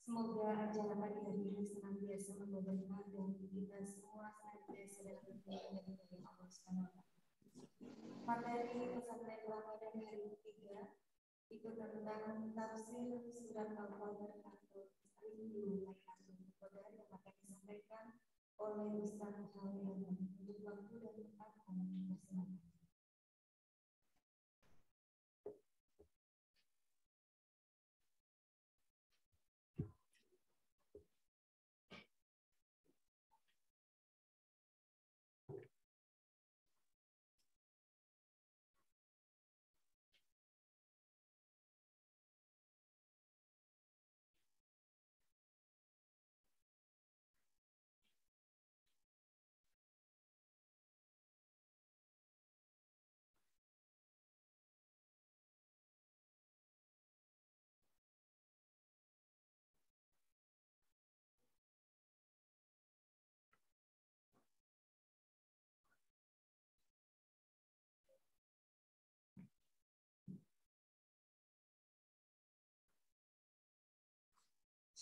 Semoga ajaran pagi hari ini senantiasa membawa dan kita semua senantiasa dalam lindungan dari Allah SWT. Materi pesantren Ramadan hari ketiga itu tentang tafsir surat Al-Qadar atau Rindu Al-Qadar yang akan disampaikan oleh Ustaz Khalil. Untuk waktu dan tempat kami persilakan.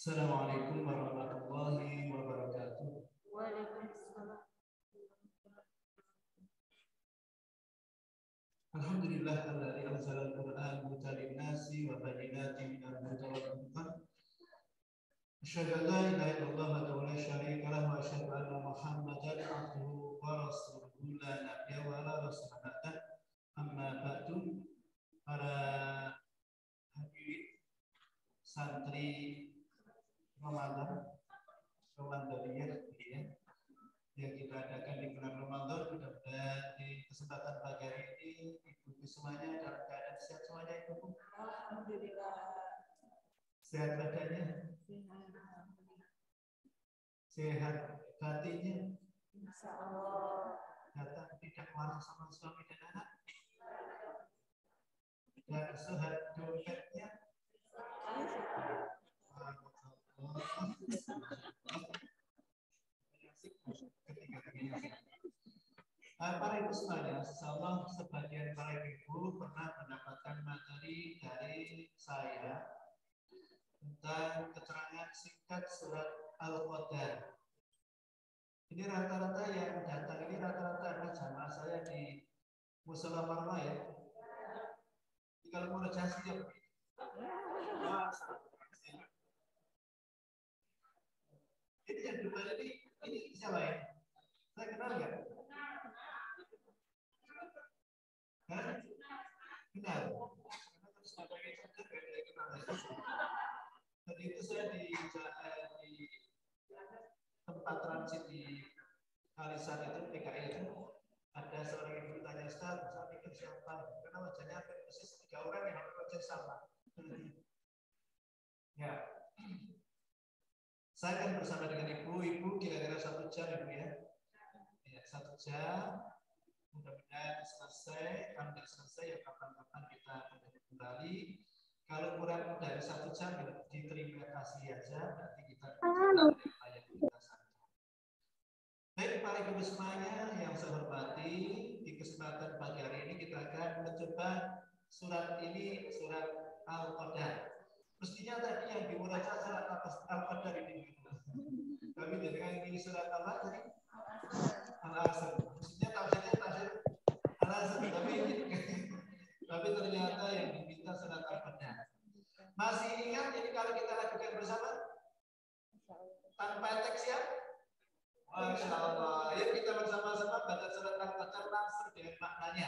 Assalamualaikum warahmatullahi wabarakatuh. Waalaikumsalam. Alhamdulillah alladzi anzala al-Qur'an hudan lin-nasi wa bayyinatin minal huda wal furqan. Asyhadu an la ilaha illallah wa la syarika lahu wa asyhadu anna Muhammadan abduhu wa rasuluhu la nabiyya wa la rasula ba'dah. Amma ba'du. Para hadirin santri Ramadaniyah ya, yang kita adakan di bulan Ramadan. Mudah-mudahan di kesempatan pagi hari ini ibu-ibu semuanya dalam keadaan sehat semuanya, Ibu. Alhamdulillah. Sehat badannya, sehat hatinya, Insya Allah. datang tidak marah sama suami dan anak, dan sehat dompetnya. Para ibu semuanya, insyaallah sebagian para ibu pernah mendapatkan materi dari saya tentang keterangan singkat surat Al-Qadar. Ini rata-rata yang datang ini rata-rata adalah jamaah saya di Mushola Marma ya. Jadi kalau mau rejasi ya. Ini yang depan ini siapa ya? Saya kenal nggak? Hah? Kenal. Tadi itu saya di tempat transit di Kalisan itu, PKI itu, ada seorang ibu tanya, Ustaz, saya pikir siapa? Karena wajahnya hampir persis 3 orang yang hampir wajah sama. Ya. Saya akan bersama dengan ibu kira-kira 1 jam ibu ya. Ya, 1 jam. Mudah-mudahan selesai. Kalau tidak selesai ya kapan-kapan kita kembali. Kalau kurang dari 1 jam diterima kasih aja. Nanti kita lanjutkan apa yang kita sampaikan. Baik para ibu semuanya yang saya hormati, di kesempatan pagi hari ini kita akan mencoba surat ini, surat Al-Qadar. Mestinya tadi yang dimulai surat Al-Qadar ini. Kami dengan ini surat apa tadi? Al-Asr. Mestinya tafsir Al-Asr, tapi ternyata yang diminta surat Al-Qadar. Masih ingat ini kalau kita lakukan bersama? Tanpa teks ya? Masya Allah. Ayo kita bersama-sama baca surat Al-Qadar langsung dengan maknanya.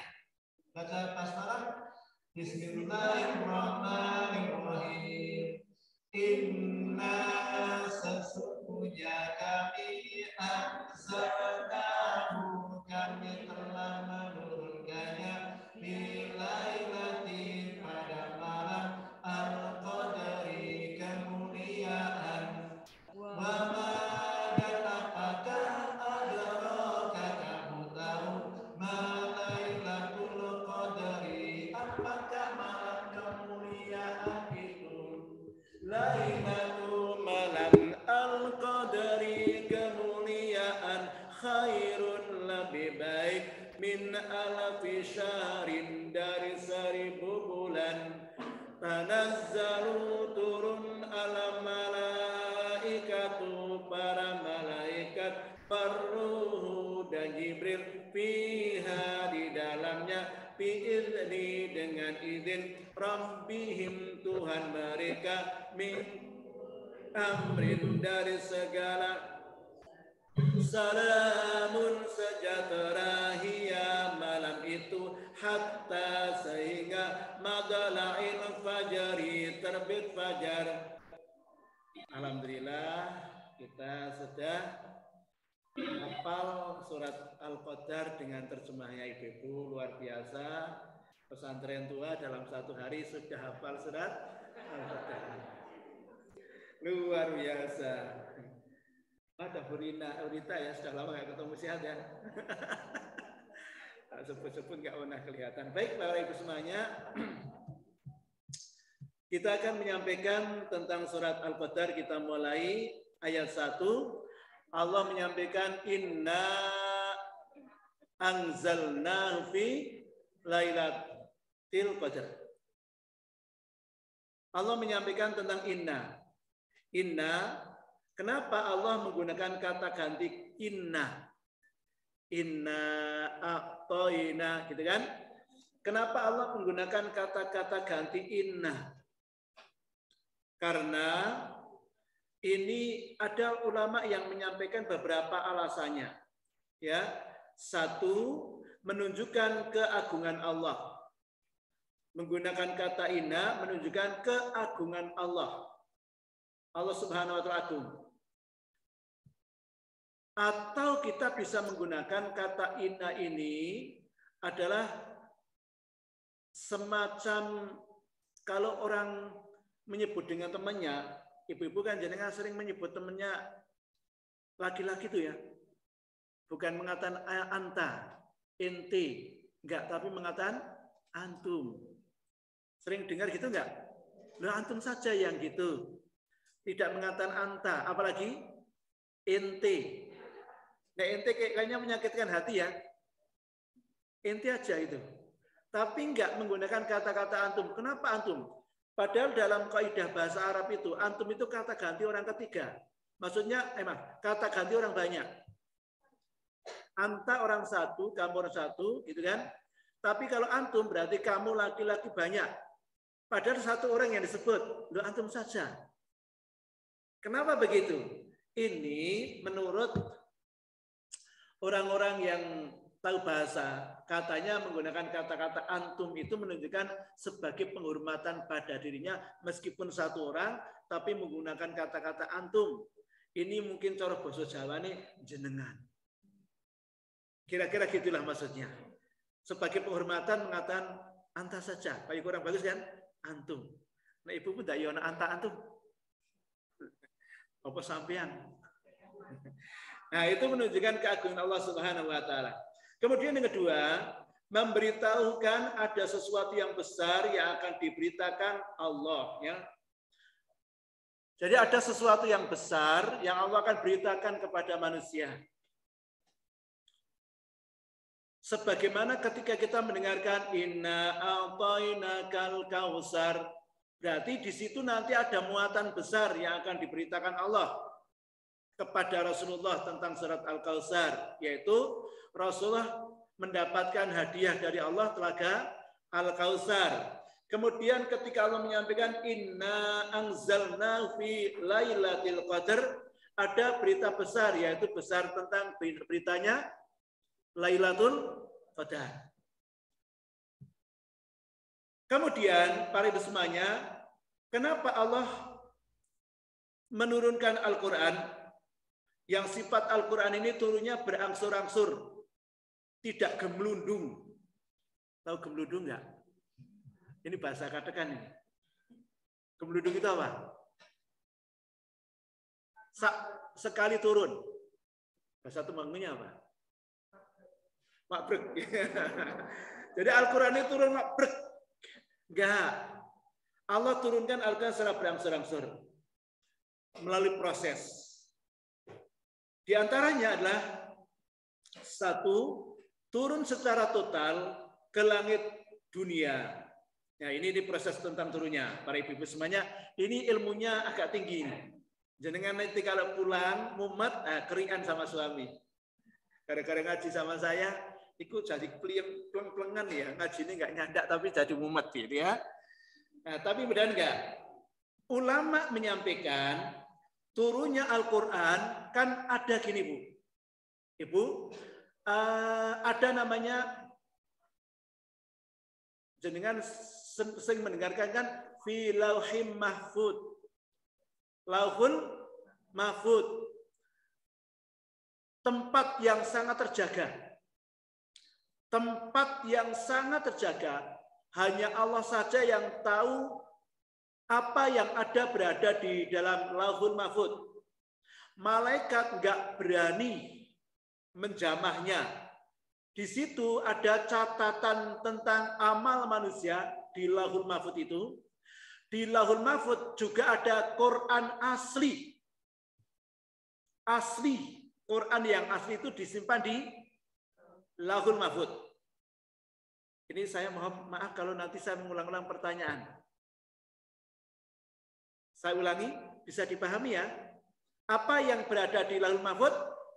Baca basmalah. Bismillahirrahmanirrahim. kemuliaan itu. Lailatul malam al-qadari, kemuliaan khairun lebih baik min alfi syahrin, dari 1000 bulan. Tanazzalu turun ala malaikatu, para malaikat, Farruhu dan Jibril, fiha di dalamnya, biizni dengan izin, Rabbihim Tuhan mereka, min amrin dari segala, salamun sejahtera, hiya malam itu, hatta sehingga, madla'il fajri terbit fajar. Alhamdulillah kita sudah hafal surat Al-Qadar dengan terjemahnya Ibu-ibu, luar biasa. Pesantren tua dalam 1 hari sudah hafal surat Al-Qadar. Luar biasa. Ada Urita ya, sudah lama nggak ketemu, sehat ya. Sebut-sebut nggak pernah kelihatan. Baik Bapak Ibu semuanya, kita akan menyampaikan tentang surat Al-Qadar. Kita mulai ayat 1. Allah menyampaikan, inna anzalnahu fi lailatul qadar. Allah menyampaikan tentang inna. Inna, kenapa Allah menggunakan kata ganti inna? Inna a'toina, gitu kan? Kenapa Allah menggunakan kata-kata ganti inna? Karena ini ada ulama yang menyampaikan beberapa alasannya. Ya, 1, menunjukkan keagungan Allah. Menggunakan kata inna menunjukkan keagungan Allah. Allah Subhanahu wa taala agung. Atau kita bisa menggunakan kata inna ini adalah semacam kalau orang menyebut dengan temannya. Ibu-ibu kan jenengan sering menyebut temannya laki-laki itu ya. Bukan mengatakan anta, ente, enggak, tapi mengatakan antum. Sering dengar gitu enggak? Loh, antum saja yang gitu. Tidak mengatakan anta, apalagi ente. Nah, ente kayaknya menyakitkan hati ya. Ente aja itu. Tapi enggak menggunakan kata-kata antum. Kenapa antum? Padahal dalam kaidah bahasa Arab itu, antum itu kata ganti orang ketiga. Maksudnya, kata ganti orang banyak. Anta orang satu, kamu orang satu, gitu kan? Tapi kalau antum berarti kamu laki-laki banyak. Padahal 1 orang yang disebut, lo antum saja. Kenapa begitu? Ini menurut orang-orang yang tahu bahasa, katanya menggunakan kata-kata antum itu menunjukkan sebagai penghormatan pada dirinya, meskipun 1 orang, tapi menggunakan kata-kata antum. Ini mungkin cara bahasa Jawa nih, jenengan. Kira-kira gitulah maksudnya. Sebagai penghormatan mengatakan anta saja. Paling kurang bagus kan? Antum. Nah, ibu pun tidak yona anta antum. Apa sampean? Nah, itu menunjukkan keagungan Allah Subhanahu wa taala. Kemudian yang kedua, memberitahukan ada sesuatu yang besar yang akan diberitakan Allah, ya. Jadi ada sesuatu yang besar yang Allah akan beritakan kepada manusia. Sebagaimana ketika kita mendengarkan inna a'tainakal kautsar, berarti di situ nanti ada muatan besar yang akan diberitakan Allah kepada Rasulullah tentang surat Al-Kautsar, yaitu Rasulullah mendapatkan hadiah dari Allah telaga Al-Kautsar. Kemudian ketika Allah menyampaikan inna anzalna fi lailatul qadar, ada berita besar, yaitu besar tentang beritanya Lailatul Qadar. Kemudian para ibu semuanya, kenapa Allah menurunkan Al-Quran? Yang sifat Al-Quran ini turunnya berangsur-angsur, tidak gemlundung. Tahu gemlundung enggak? Ini bahasa katakan ini. Gemlundung itu apa? Sekali turun. Bahasa Temanggunya apa? Makbrek. Jadi Al-Quran ini turun makbrek. Enggak. Allah turunkan Al-Quran secara berangsur-angsur melalui proses. Di antaranya adalah satu, turun secara total ke langit dunia. Nah, ini proses tentang turunnya. Para ibu-ibu semuanya, ini ilmunya agak tinggi. Jenengan nanti kalau pulang, mumet, keringan sama suami. Gara-gara ngaji sama saya, ikut jadi peleng-pelengan ya. Ngaji ini nggak nyandak, tapi jadi mumet gitu ya. Nah, tapi benar nggak? Ulama menyampaikan, turunnya Al-Quran, kan ada gini Bu. Ibu, ada namanya, jenengan sering mendengarkan kan fi lauhim mahfud, lauhul mahfud, tempat yang sangat terjaga, tempat yang sangat terjaga. Hanya Allah saja yang tahu apa yang ada berada di dalam lauhul mahfud. Malaikat nggak berani menjamahnya. Di situ ada catatan tentang amal manusia di Lauhul Mahfud itu. Di Lauhul Mahfud juga ada Quran asli. Asli. Quran yang asli itu disimpan di Lauhul Mahfud. Ini saya mohon maaf kalau nanti saya mengulang-ulang pertanyaan. Saya ulangi, bisa dipahami ya. Apa yang berada di Lauhul Mahfud?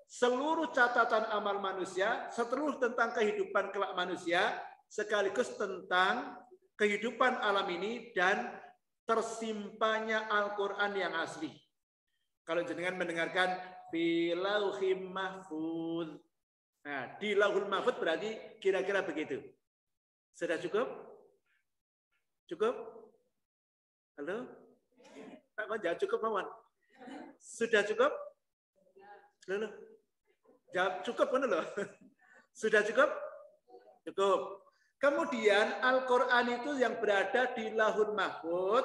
Seluruh catatan amal manusia, seluruh tentang kehidupan kelak manusia, sekaligus tentang kehidupan alam ini dan tersimpannya Al-Quran yang asli. Kalau jenengan mendengarkan fi lauhim mahfud, nah, di Lauhul Mahfud berarti kira-kira begitu. Sudah cukup? Cukup? Halo? Jangan cukup, Mawan. Sudah cukup? Loh. Jawab cukup kan loh. Sudah cukup? Cukup. Kemudian Al-Quran itu yang berada di Lauhul Mahfud.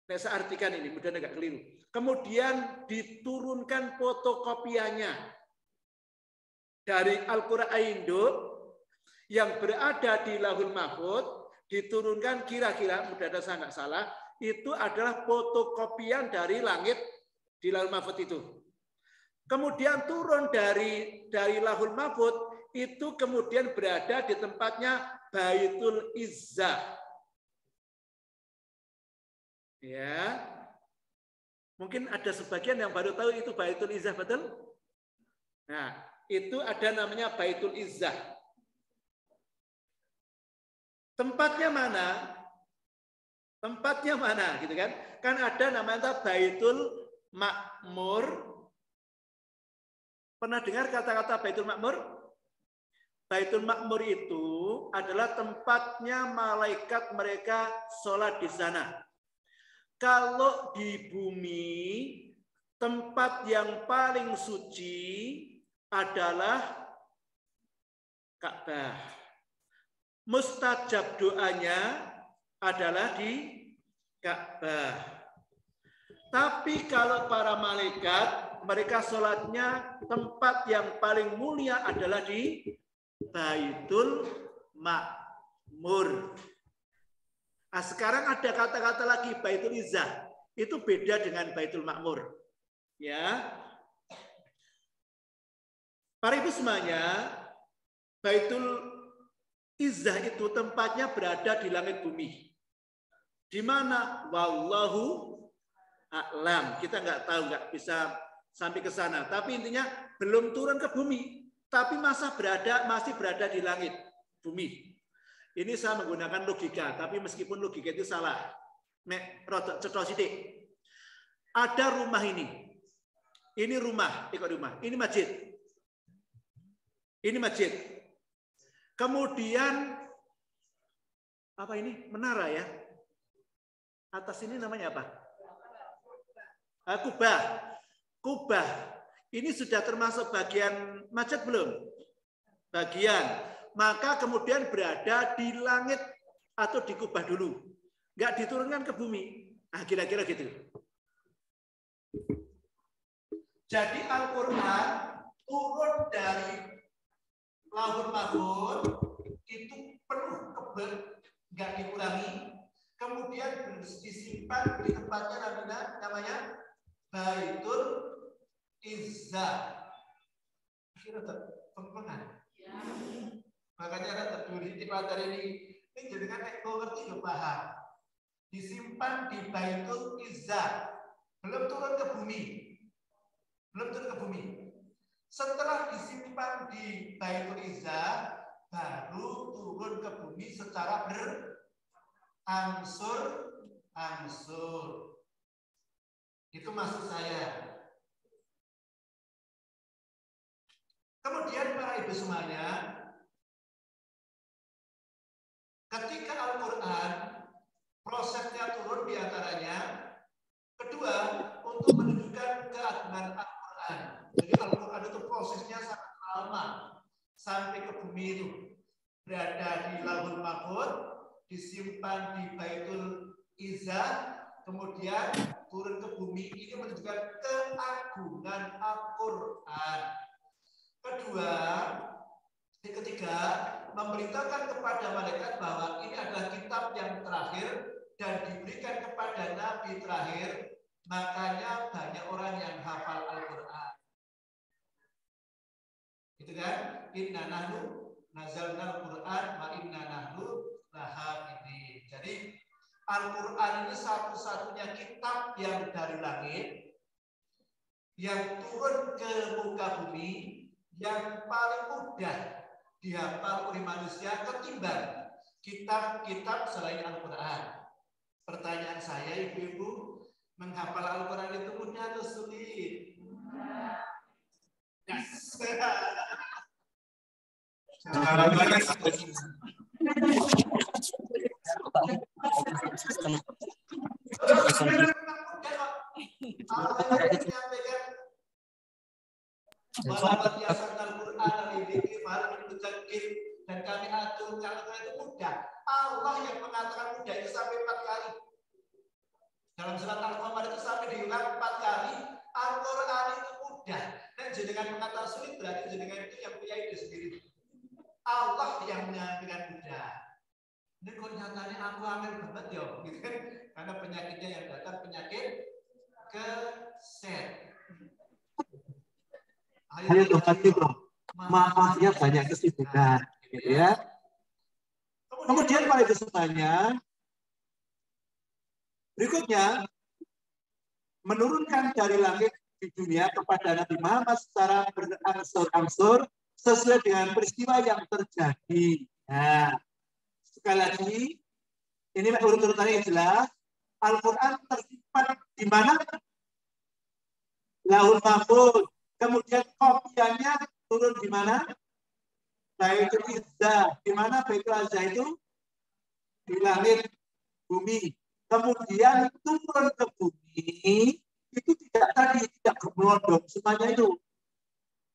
Nah, saya artikan ini, mudah-mudahan agak keliru. Kemudian diturunkan fotokopiannya dari Al-Quran induk yang berada di Lauhul Mahfud, diturunkan kira-kira, mudah-mudahan saya nggak salah, itu adalah fotokopian dari langit di Lauhul Mahfud itu. Kemudian turun dari Lauhul Mahfud itu kemudian berada di tempatnya Baitul Izzah. Ya. Mungkin ada sebagian yang baru tahu itu Baitul Izzah, betul? Nah, itu ada namanya Baitul Izzah. Tempatnya mana? Tempatnya mana gitu kan? Kan ada namanya Baitul Ma'mur. Pernah dengar kata-kata Baitul Ma'mur? Baitul Ma'mur itu adalah tempatnya malaikat mereka sholat di sana. Kalau di bumi, tempat yang paling suci adalah Ka'bah. Mustajab doanya adalah di Ka'bah. Tapi kalau para malaikat, mereka sholatnya tempat yang paling mulia adalah di Baitul Ma'mur. Nah, sekarang ada kata-kata lagi Baitul Izzah. Itu beda dengan Baitul Ma'mur. Ya. Para ibu semuanya, Baitul Izzah itu tempatnya berada di langit bumi. Di mana? Wallahu a'lam. Kita nggak tahu, nggak bisa sampai ke sana. Tapi intinya belum turun ke bumi, tapi masih berada di langit bumi. Ini saya menggunakan logika, tapi meskipun logika itu salah. Nek rodok cetha sithik. Ada rumah ini. Ini rumah, Ini masjid. Ini masjid. Kemudian apa ini? Menara ya. Atas ini namanya apa? Kubah. Kubah. Ini sudah termasuk bagian masjid belum? Bagian. Maka kemudian berada di langit atau di kubah dulu. Nggak diturunkan ke bumi. Nah, kira-kira gitu. Jadi Al-Quran turun dari Lauhul Mahfuz itu penuh nggak dikurangi. kemudian disimpan di tempatnya namanya Baitul Izzah. Kira terpengaruh. Ya. Makanya ada terdiri di materi ini jadi kan ngerti ya paham. Disimpan di Baitul Izzah, belum turun ke bumi. Setelah disimpan di Baitul Izzah, baru turun ke bumi secara berangsur-angsur. Itu maksud saya. Kemudian para ibu semuanya, ketika Al-Quran prosesnya turun diantaranya, kedua untuk menunjukkan keagungan Al-Quran. Jadi Al-Quran itu prosesnya sangat lama sampai ke bumi itu, berada di Lauhul Mahfuz, disimpan di Baitul Izzah, kemudian turun ke bumi. Ini menunjukkan keagungan Al-Quran. Kedua, ketiga, memberitakan kepada malaikat bahwa ini adalah kitab yang terakhir dan diberikan kepada nabi terakhir, makanya banyak orang yang hafal Al-Quran. Gitu kan? Inna nahnu nazalna al-Quran wa inna nahnu lahafidhin. Jadi Al-Quran ini satu-satunya kitab yang dari langit yang turun ke muka bumi, yang paling mudah dihafal oleh manusia ketimbang kitab-kitab selain Al-Quran. Pertanyaan saya, ibu-ibu, menghafal Al-Quran itu mudah atau sulit? Yes. Dan kami atur kalau itu mudah. Allah yang mengatakan mudah itu sampai 4 kali. Dalam surat Al-Qamar itu sampai diulang 4 kali. Al-Quran itu mudah. Dan jenengan mengatakan sulit berarti jenengan itu yang punya ide sendiri. Allah yang menyampaikan mudah. Ini kok nyatanya aku angin banget ya, gitu kan? Karena penyakitnya yang datang penyakit keset. Ayo Tuhan itu, maafnya banyak kesibukan, gitu ya. Kemudian para ibu semuanya, berikutnya menurunkan dari langit di dunia kepada Nabi Muhammad secara berangsur-angsur sesuai dengan peristiwa yang terjadi. Nah, sekali lagi, ini urut-urutannya jelas. Al-Quran tersimpan di mana? Lauhul Mahfuz. Kemudian kopiannya turun di mana? Baitul Izzah. Di mana Baitul Izzah itu? Di langit bumi. Kemudian turun ke bumi. Itu tidak gemblodong semuanya itu.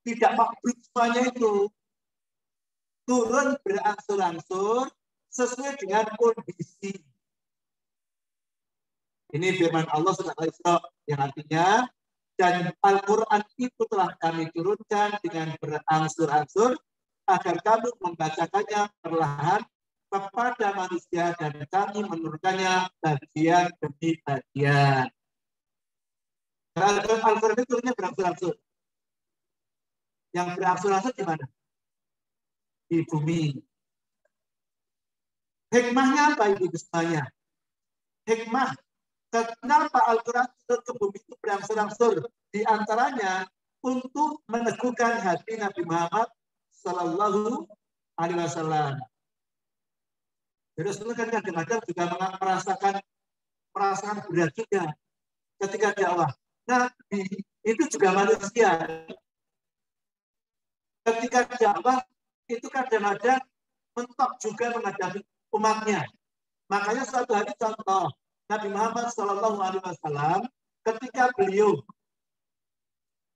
Tidak makhluk semuanya itu. Turun berangsur-angsur sesuai dengan kondisi. Ini firman Allah surah Al-Isra yang artinya, dan Al-Quran itu telah kami turunkan dengan berangsur-angsur agar kamu membacakannya perlahan kepada manusia dan kami menurunkannya bagian demi bagian. Al-Quran itu turunnya berangsur-angsur. Yang berangsur-angsur di mana? Di bumi. Hikmahnya apa ibu semuanya? Hikmah kenapa Al-Quran turun ke bumi itu berangsur-angsur? Di antaranya untuk meneguhkan hati Nabi Muhammad Sallallahu Alaihi Wasallam. Jadi Rasulullah kan kadang-kadang juga merasakan berat juga ketika dakwah. Nabi itu juga manusia. Ketika dakwah itu kadang-kadang mentok juga menghadapi umatnya. Makanya suatu hari contoh Nabi Muhammad Sallallahu Alaihi Wasallam ketika beliau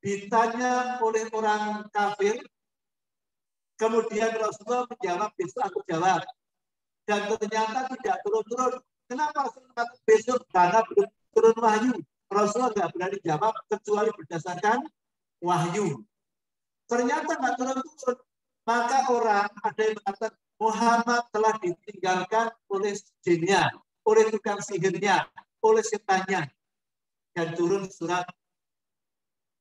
ditanya oleh orang kafir, kemudian Rasulullah menjawab, besok aku jawab, dan ternyata tidak turun-turun. Kenapa besok? Karena belum turun wahyu. Rasulullah tidak berani jawab kecuali berdasarkan wahyu. Ternyata nggak turun-turun. Maka orang ada yang mengatakan Muhammad telah ditinggalkan oleh jinnya. oleh tukang sihirnya, oleh setannya. Dan turun surat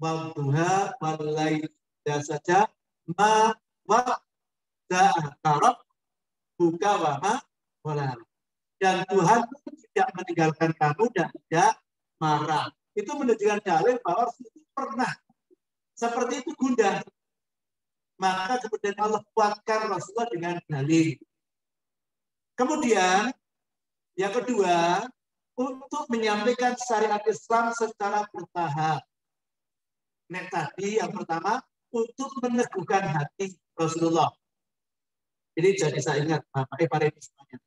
Wadduha wal-laili saja ma wa'da'aka rabbuka wa ma qala. Dan Tuhan tidak meninggalkan kamu dan tidak marah. Itu menunjukkan dalil bahwa itu pernah seperti itu gundah. Maka kemudian Allah kuatkan Rasulullah dengan dalil. Kemudian yang kedua, untuk menyampaikan syariat Islam secara bertahap. Nah, tadi yang pertama untuk meneguhkan hati Rasulullah. Ini jadi saya ingat para ibu semuanya.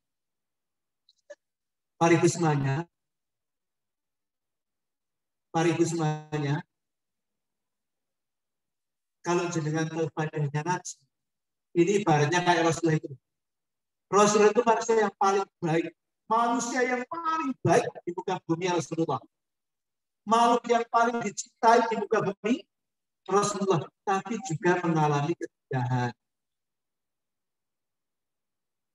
Para ibu semuanya, kalau jenengan kepadanya ngaji, ini ibaratnya kayak Rasulullah itu. Rasulullah itu manusia yang paling baik. Manusia yang paling baik di muka bumi Rasulullah. Makhluk yang paling dicintai di muka bumi Rasulullah, tapi juga mengalami kegundahan.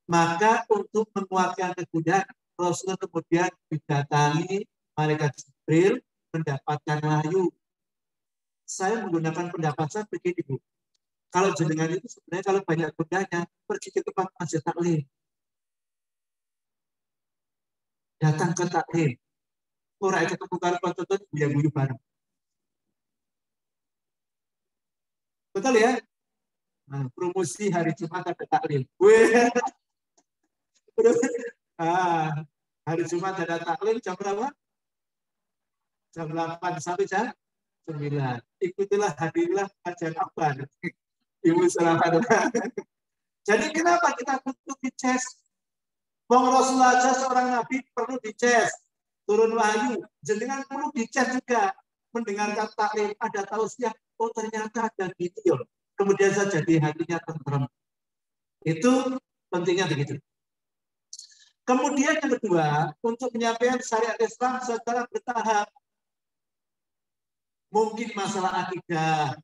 Maka untuk menguatkan kegundahan, Rasulullah kemudian didatangi malaikat Jibril mendapatkan wahyu. Saya menggunakan pendapat saya begini, Bu. Kalau jenengan itu sebenarnya kalau banyak gunanya, pergi ke tempat masjid taklim. Datang ke taklim. Orang itu ketemu karo yang guyu bareng. Betul ya? Nah, promosi hari Jumat ada taklim. Hari Jumat ada taklim jam berapa? Jam 8 sampai jam 9. Ikutilah, hadirlah kajian akbar. Ibu selamat. Jadi kenapa kita butuh dices? Bang Rasulullah aja seorang nabi perlu dices. Turun wahyu, jenengan perlu dicek juga mendengarkan taklim, ada tausiah, oh ternyata ada video. Kemudian saya jadi hatinya tenteram. Itu pentingnya begitu. Kemudian yang kedua, untuk menyampaikan syariat Islam secara bertahap. Mungkin masalah akidah,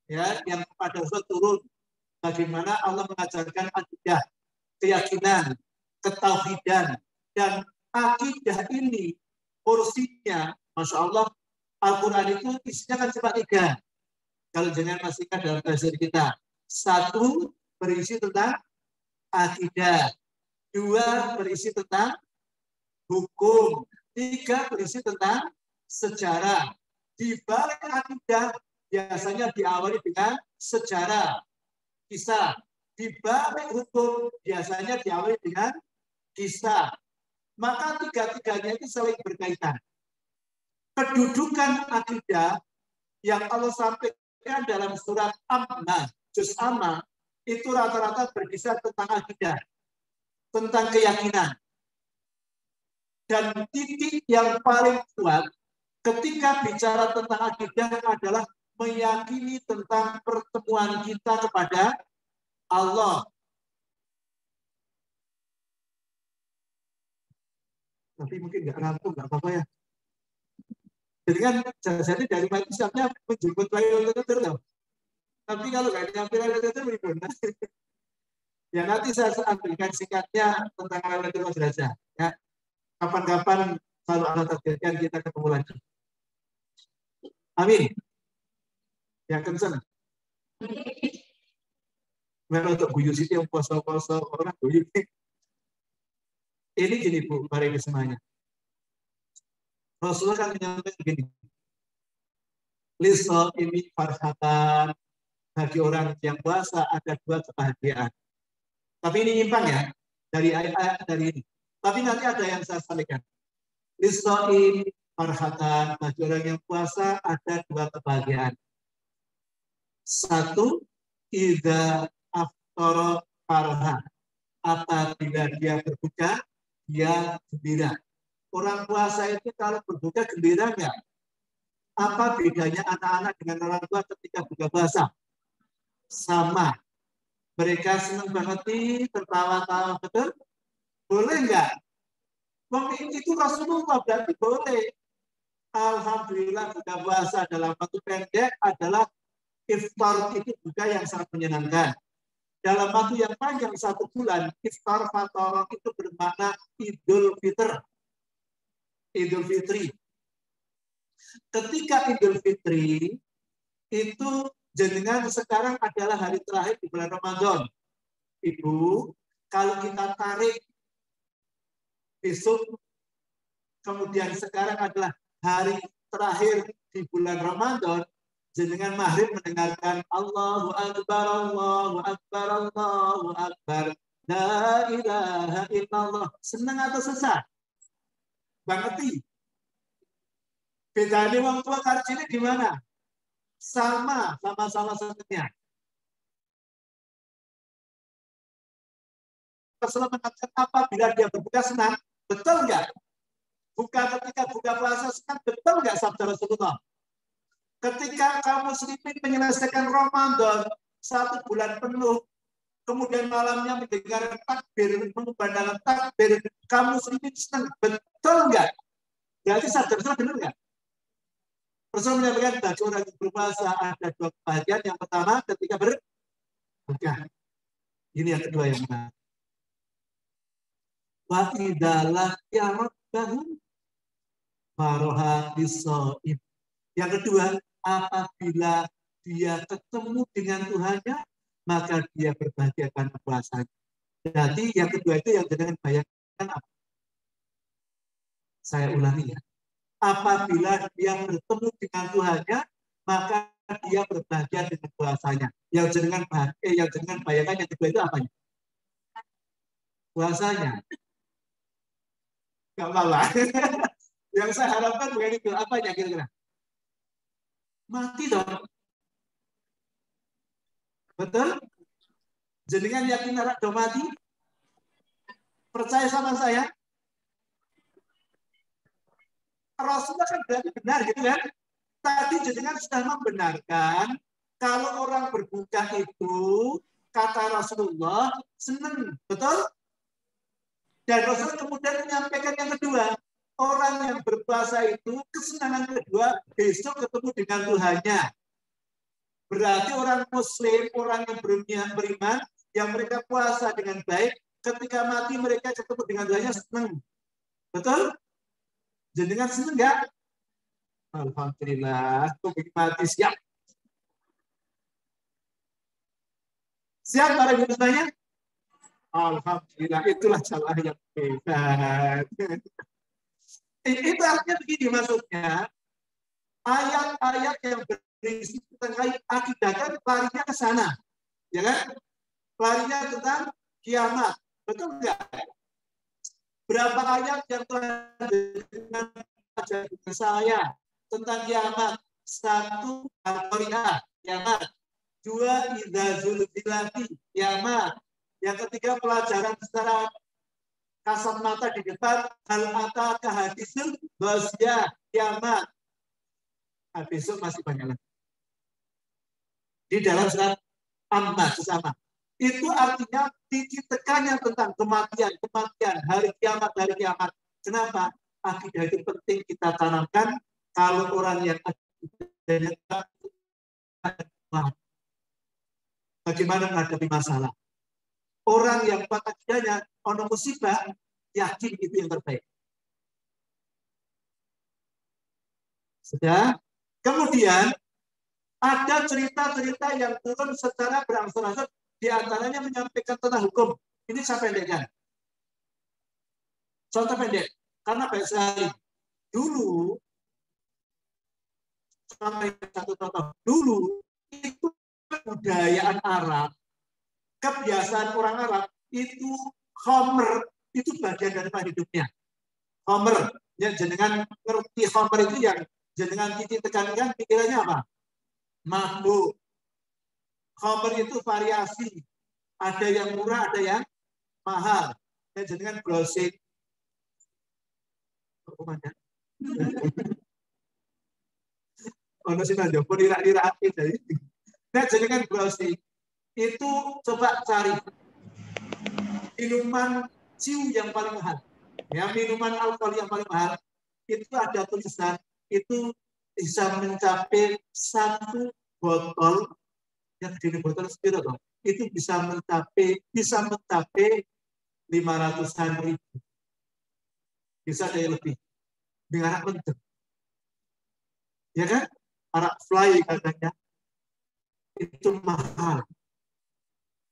ya, yang pada Rasul turun, bagaimana Allah mengajarkan akidah, keyakinan, ketauhidan, dan akidah ini porsinya, Masya Allah, Al-Quran itu isinya kan cuma 3. Kalau jangan masih ingat dalam tafsir kita. 1 berisi tentang akidah. 2 berisi tentang hukum. 3 berisi tentang sejarah. Di balik akidah biasanya diawali dengan sejarah, kisah. Di balik hukum biasanya diawali dengan kisah. Maka 3-tiganya itu saling berkaitan. Kedudukan akidah yang Allah sampaikan dalam surat Amma, Juz Amma, itu rata-rata berkisar tentang akidah, tentang keyakinan. Dan titik yang paling kuat ketika bicara tentang akidah adalah meyakini tentang pertemuan kita kepada Allah. Tapi mungkin nggak rampung, nggak apa-apa ya. Jadi kan jadi dari manusianya menjemput Lailatul Qadar. Tapi kalau nggak nyampe Lailatul Qadar bagaimana? Ya nanti saya ambilkan singkatnya tentang Lailatul Qadar saja. Ya, kapan-kapan kalau Allah takdirkan kita ketemu lagi. Amin. Yang kencang. Kalau untuk guyu sih yang poso-poso orang guyu. Ini gini Bu, para ibu semuanya. Rasulullah kan menyampaikan begini. Liso ini farhatan, bagi orang yang puasa ada 2 kebahagiaan. Tapi ini nyimpang ya dari ayat dari ini. Tapi nanti ada yang saya sampaikan. Liso ini farhatan, bagi orang yang puasa ada 2 kebahagiaan. 1, idza aftara farha. Apabila dia berbuka, dia gembira. Orang puasa itu kalau berbuka gembira enggak? Apa bedanya anak-anak dengan orang tua ketika buka puasa? Sama. Mereka senang banget nih, tertawa-tawa, betul? Boleh enggak? Itu Rasulullah berarti boleh. Alhamdulillah buka puasa dalam waktu pendek adalah iftar itu juga yang sangat menyenangkan. dalam waktu yang panjang 1 bulan, iftar fatorah itu bermakna Idul Fitri. Ketika Idul Fitri itu jenengan sekarang adalah hari terakhir di bulan Ramadan. Ibu, kalau kita tarik besok, kemudian sekarang adalah hari terakhir di bulan Ramadan, jenengan maghrib mendengarkan Allahu Akbar, Allahu Akbar, Allahu Akbar, la ilaha illallah. Senang atau susah? Banget. Bedanya wong tua karo cilik di mana? Sama-sama senangnya. Rasulullah mengatakan apabila dia berbuka senang, betul nggak? Ketika buka puasa senang, betul nggak sabda Rasulullah? Ketika kamu muslimin menyelesaikan Ramadan 1 bulan penuh, kemudian malamnya mendengar takbir, mengumandangkan takbir, kamu muslimin senang, betul nggak? Berarti sabda Rasulullah benar nggak? Rasul menyampaikan bagi orang yang berpuasa ada 2 kebahagiaan. Yang pertama ketika berbuka. Ini yang kedua yang benar. Wa idalah kiamat bangun faroha bisoib. Yang kedua, apabila dia ketemu dengan Tuhannya, maka dia berbahagia karena puasanya. Jadi yang kedua itu yang dengan bayangkan apa? Saya ulangi ya. Apabila dia bertemu dengan Tuhannya, maka dia berbahagia dengan puasanya. Yang dengan bayangkan yang kedua itu apanya? Puasanya. Gak apa-apa. Yang saya harapkan bukan itu. Apanya kira-kira? Mati dong. Betul? Jenengan yakin anak do mati? Percaya sama saya? Rasulullah kan berarti benar gitu kan? Tadi jenengan sudah membenarkan kalau orang berbuka itu kata Rasulullah senang, betul? Dan Rasul kemudian menyampaikan yang kedua, orang yang berpuasa itu kesenangan kedua besok ketemu dengan Tuhannya. Berarti orang Muslim, orang yang beriman, yang mereka puasa dengan baik, ketika mati mereka ketemu dengan Tuhannya senang, betul? Jenengan senang nggak? Alhamdulillah, aku mati siap. Siap para ibu semuanya? Alhamdulillah, itulah salah yang hebat. Itu artinya begini maksudnya, ayat-ayat yang berisi tentang akidah kan larinya ke sana, ya kan? Larinya tentang kiamat, betul nggak? Berapa ayat yang telah dengan saya tentang kiamat? 1, Al-Qari'ah, kiamat. 2, Idza Zulzilati, kiamat. Yang ketiga, pelajaran secara kasat mata di depan, Hal ataka hadisul ghasyiyah, kiamat. Nah, besok masih banyak lagi. Di dalam surat Amma sesama. Itu artinya titik tekannya tentang kematian, hari kiamat. Kenapa? Akidah itu penting kita tanamkan kalau orang yang bagaimana menghadapi masalah. Orang yang kuat akidahnya, ono musibah, yakin itu yang terbaik. Sudah? Kemudian ada cerita-cerita yang turun secara berangsur-angsur. Di antaranya menyampaikan tentang hukum. Ini saya pendekkan. Contoh pendek. Karena baik sekali. Dulu, sampai 1 contoh. Dulu, itu kebudayaan Arab, kebiasaan orang Arab, itu khomer, itu bagian dari hidupnya. Khomer. Yang jenengan ngerti khomer itu yang jenengan titik tekankan, pikirannya apa? Mabuk. Khomer itu variasi. Ada yang murah, ada yang mahal. Dan jenengan browsing. Ono sing njopo lirak-lirake dari. Nah, jenengan browsing. Itu coba cari minuman ciu yang paling mahal. Ya, minuman alkohol yang paling mahal. Itu ada tulisan. Itu bisa mencapai 1 botol. Yang gede botol sepiro dong? itu bisa mencapai 500-an ribu. Bisa ada yang lebih. Dengan anak menteri. Ya kan? Arak fly katanya. Itu mahal.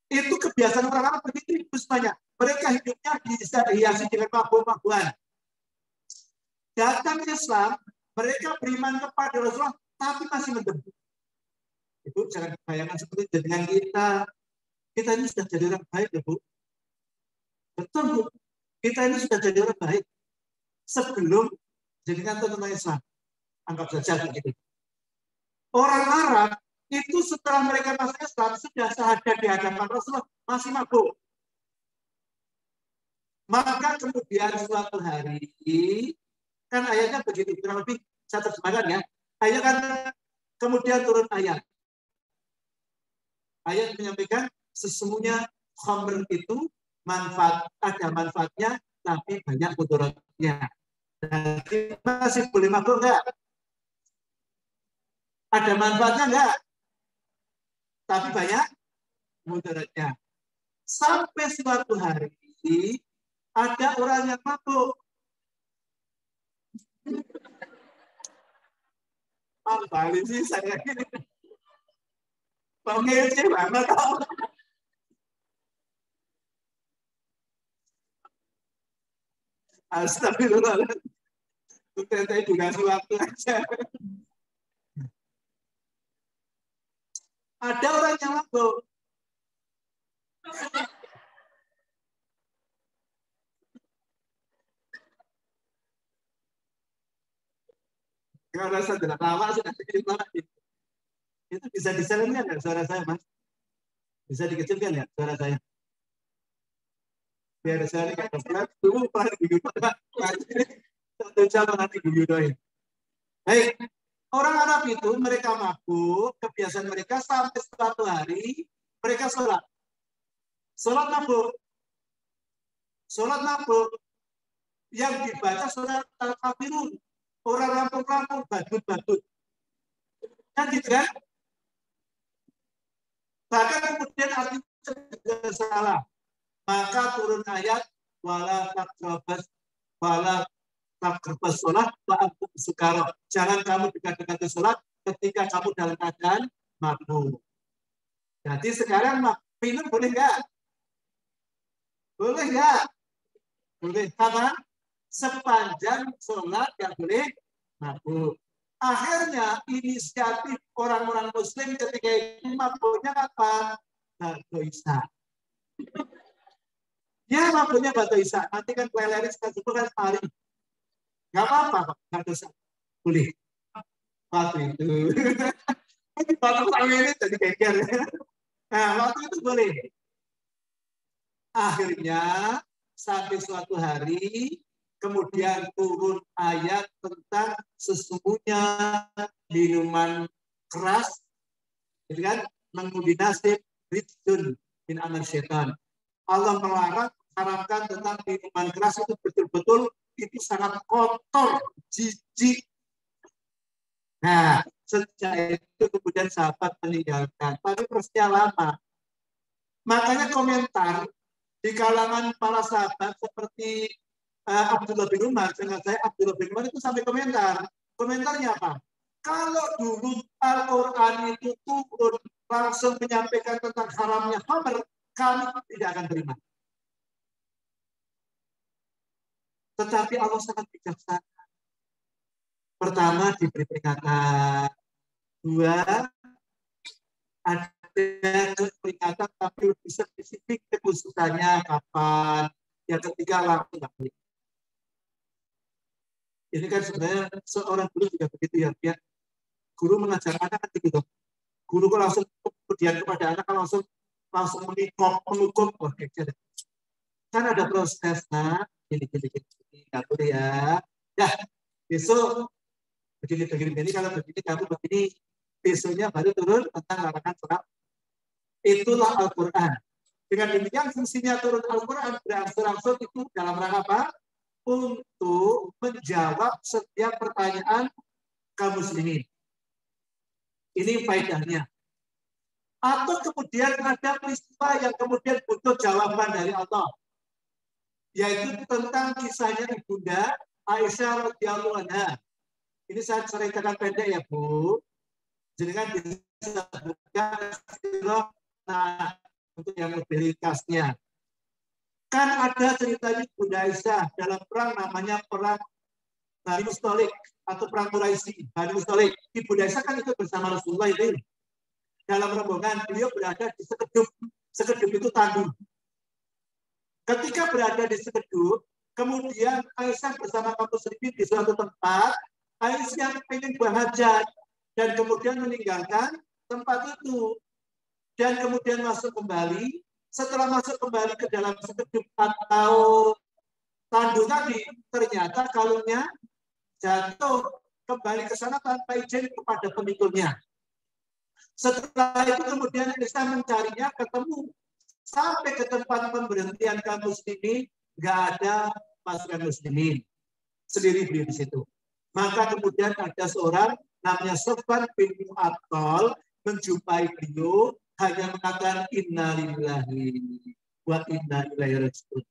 Itu kebiasaan orang-orang begitu itu semuanya. Mereka hidupnya dihiasi dengan mabuk-mabukan. Datang Islam, mereka beriman kepada Rasulullah, tapi masih mendebu. Ibu jangan bayangkan seperti dengan kita. Kita ini sudah jadi orang baik, ya, Bu. Betul, Bu. Kita ini sudah jadi orang baik. Sebelum jadikan tentang Islam. Anggap saja begitu. Orang Arab itu setelah mereka masuk Islam sudah syahadat di hadapan Rasulullah masih mabuk. Maka kemudian suatu hari kan ayatnya begitu kurang lebih saya terjemahkan ya. Ayat kan kemudian turun ayat. Ayat menyampaikan sesungguhnya khamr itu ada manfaatnya tapi banyak mudaratnya. Jadi masih boleh mabuk enggak? Ada manfaatnya enggak? Tapi banyak mudaratnya. Sampai suatu hari ada orang yang mabuk. Balik sih saya ini. Pengece banget tau. Astagfirullahaladzim. Ternyata dikasih waktu aja. Ada orang yang mabuk. Kalau saya tidak lama sudah sedikit lama. Itu bisa diselenggarakan nggak suara saya, Mas? Bisa dikecilkan ya suara saya? Biar saya nggak terberat. Dulu pernah diguyur. Satu jam nanti diguyurin. Baik. Orang Arab itu mereka mabuk, kebiasaan mereka sampai suatu hari mereka sholat. Sholat mabuk. Sholat mabuk. Yang dibaca sholat al-kafirun. Orang rampung-rampung, badut-badut. Kan gitu kan? Bahkan kemudian artinya salah. Maka turun ayat wala taqrabas sholat wa antum sukara. Jangan kamu dekat-dekat sholat ketika kamu dalam keadaan mabuk. Jadi sekarang minum boleh nggak? Boleh nggak? Boleh. Karena sepanjang sholat yang boleh mabuk. Akhirnya inisiatif orang-orang Muslim ketika itu mabuknya apa? Batu Isya. Ya mabuknya Batu Isya. Nanti kan kue-leris kan hari. Nggak apa-apa, nggak dosa. Boleh. Waktu itu. Batu sama ini jadi geger. Nah, waktu itu boleh. Akhirnya sampai suatu hari kemudian turun ayat tentang sesungguhnya minuman keras, gitu kan, mengkombinasi ridun min amal syaitan. Allah melarang, harapkan tentang minuman keras itu betul-betul itu sangat kotor, jijik. Nah, sejak itu kemudian sahabat meninggalkan, tapi prosesnya lama. Makanya komentar di kalangan para sahabat seperti Abdullah bin Umar, dengan saya Abdullah bin Umar itu sampai komentar. Komentarnya apa? Kalau dulu Al-Quran itu turun langsung menyampaikan tentang haramnya khamr, kami tidak akan terima. Tetapi Allah sangat bijaksana. Pertama diberi peringatan. Dua, ada peringatan tapi lebih spesifik kekhususannya kapan. Yang ketiga langsung nggak boleh. Ini kan sebenarnya seorang guru juga begitu ya. Guru mengajar anak kan begitu. Guru kok langsung kemudian kepada anak kan langsung mengukum. Oh, kan ada proses, nah gini nggak boleh ya. Ya besok begini kalau begini kamu begini besoknya baru turun tentang larangan sholat. Itulah Al-Quran. Dengan demikian fungsinya turun Al-Quran berangsur-angsur itu dalam rangka apa? Untuk menjawab setiap pertanyaan kaum muslimin. Ini faedahnya. Atau kemudian ada peristiwa yang kemudian butuh jawaban dari Allah, yaitu tentang kisahnya Ibunda Aisyah radhiyallahu anha. Ini saya ceritakan pendek ya Bu. Jangan bisa buka untuk yang lebih ringkasnya. Kan ada ceritanya Ibunda Aisyah dalam perang namanya perang Bani Mustalik atau perang Quraisy. Bani Mustalik. Ibunda Aisyah kan ikut bersama Rasulullah itu. Dalam rombongan beliau berada di sekedup. Sekedup itu tandu. Ketika berada di sekedup, kemudian Aisyah bersama kaum muslimin di suatu tempat. Aisyah ingin buang hajat dan kemudian meninggalkan tempat itu dan kemudian masuk kembali. Setelah masuk kembali ke dalam sekedup atau tandu tadi, ternyata kalungnya jatuh kembali ke sana tanpa izin kepada pemikulnya. Setelah itu kemudian Aisyah mencarinya, ketemu sampai ke tempat pemberhentian kaum muslimin, nggak ada pasukan muslimin, sendiri beliau di situ. Maka kemudian ada seorang namanya Sofwan bin Mu'attal menjumpai beliau, hanya mengatakan innalillahi wa inna ilaihi raji'un.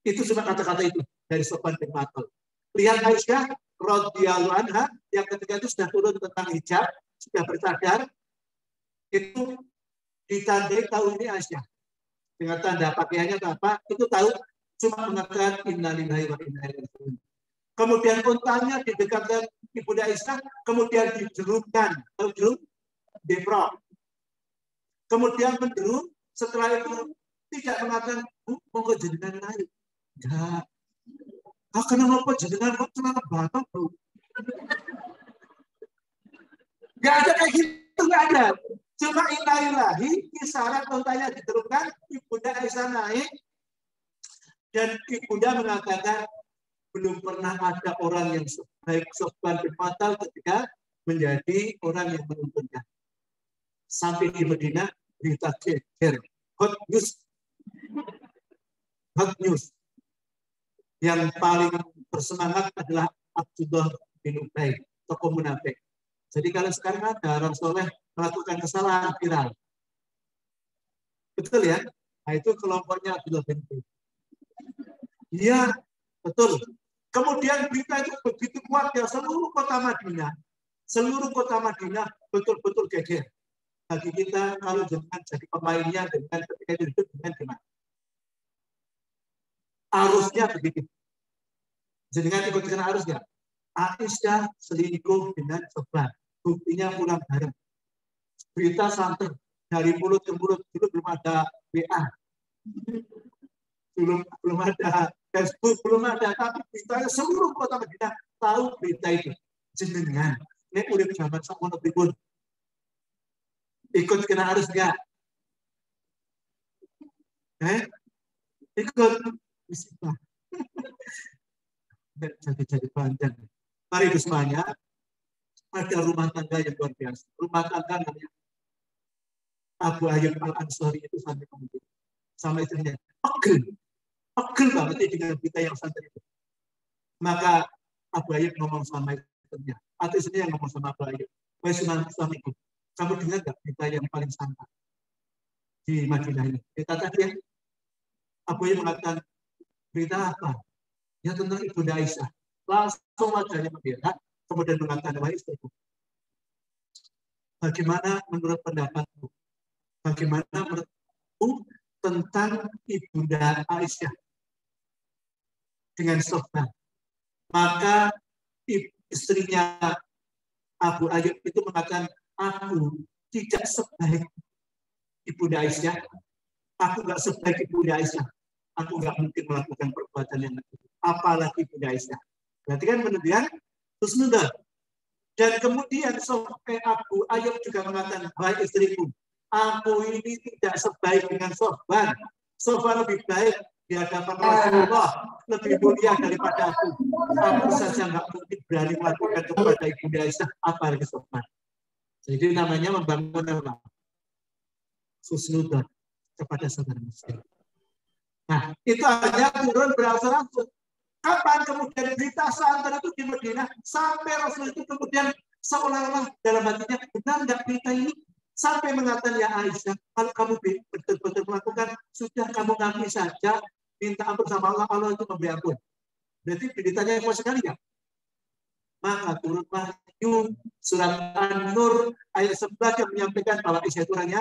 Itu cuma kata-kata itu dari Sofwan bin Mu'attal. Lihat Aisyah radhiyallahu anha yang ketika itu sudah turun tentang hijab, sudah bercadar, itu ditandai tahu ini Aisyah dengan tanda pakaiannya apa, itu tahu, cuma mengatakan innalillahi wa inna ilaihi raji'un. Kemudian untanya didekatkan Ibunda Aisyah, kemudian dijerumkan, jerum deprok. Kemudian menderu, setelah itu tidak mengatakan monggo jenengan naik. Enggak. Kenapa jenengan kok celana batok, Bro? Enggak ada kayak gitu, enggak ada. Cuma innalillahi, isyarat untanya diterungkan, Ibunda Aisyah naik, dan Ibunda mengatakan belum pernah ada orang yang sebaik Sofwan bin Mu'attal ketika menjadi orang yang menuntunnya. Sampai di Madinah berita geger, hot news. Yang paling bersemangat adalah Abdullah bin Ubay, tokoh munafik. Jadi kalau sekarang ada orang soleh melakukan kesalahan viral, betul ya? Nah itu kelompoknya Abdullah bin Ubay. Iya, betul. Kemudian berita itu begitu kuat ya, seluruh kota Madinah betul-betul geger. Bagi kita kalau jangan jadi pemainnya dengan ketika itu hidup dengan gimana? Arusnya begitu. Jangan ikutkan arusnya. Aisyah selingkuh dengan Sofwan. Buktinya pulang bareng. Berita santer dari mulut ke mulut, itu belum ada WA, belum ada Facebook, belum ada, tapi beritanya seluruh kota Madinah tahu berita itu. Jenengan, ini urip zaman samono pripun? Ikut kena arus enggak? Ikut bismillah. Jadi panjang. Mari semuanya, ada rumah tangga yang luar biasa. Rumah tangga namanya Abu Ayyub Al-Ansari itu sampai kemudian sama istrinya pegel banget dengan berita yang santai itu. Maka Abu Ayyub ngomong sama istrinya, atau istrinya yang ngomong sama Abu Ayyub, wahai suamiku, kamu dengar nggak berita yang paling santai di Madinah ini? Berita tadi ya. Abu Ayyub mengatakan, berita apa? Ya tentang Ibunda Aisyah. Langsung wajahnya membela, kemudian mengatakan, wahai istriku, bagaimana menurut pendapatmu? Bagaimana menurutmu tentang Ibunda Aisyah dengan Sofwan? Maka istrinya Abu Ayyub itu mengatakan, aku tidak sebaik Ibunda Aisyah. Aku nggak sebaik Ibunda Aisyah. Aku nggak mungkin melakukan perbuatan yang itu. Apalagi Ibunda Aisyah. Berarti kan menunjukkan husnudzon. Dan kemudian sampai Abu Ayyub juga mengatakan, wahai istriku, aku ini tidak sebaik dengan Sofwan. Sofwan lebih baik di hadapan Rasulullah, lebih mulia daripada aku. Aku saja nggak mungkin berani melakukan kepada Ibunda Aisyah, apalagi Sofwan. Jadi namanya membangun apa? Husnudzon kepada saudara muslim. Nah, itu hanya turun berangsur-angsur. Kapan kemudian berita santer itu di Madinah sampai Rasul itu kemudian seolah-olah dalam hatinya, benar nggak berita ini? Sampai mengatakan, ya Aisyah, kalau kamu betul-betul melakukan, sudah kamu ngaku saja, minta ampun sama Allah, Allah itu memberi ampun. Berarti beritanya kuat sekali ya. Maka turun wahyu surat An-Nur ayat 11 yang menyampaikan bahwa Aisyah itu orangnya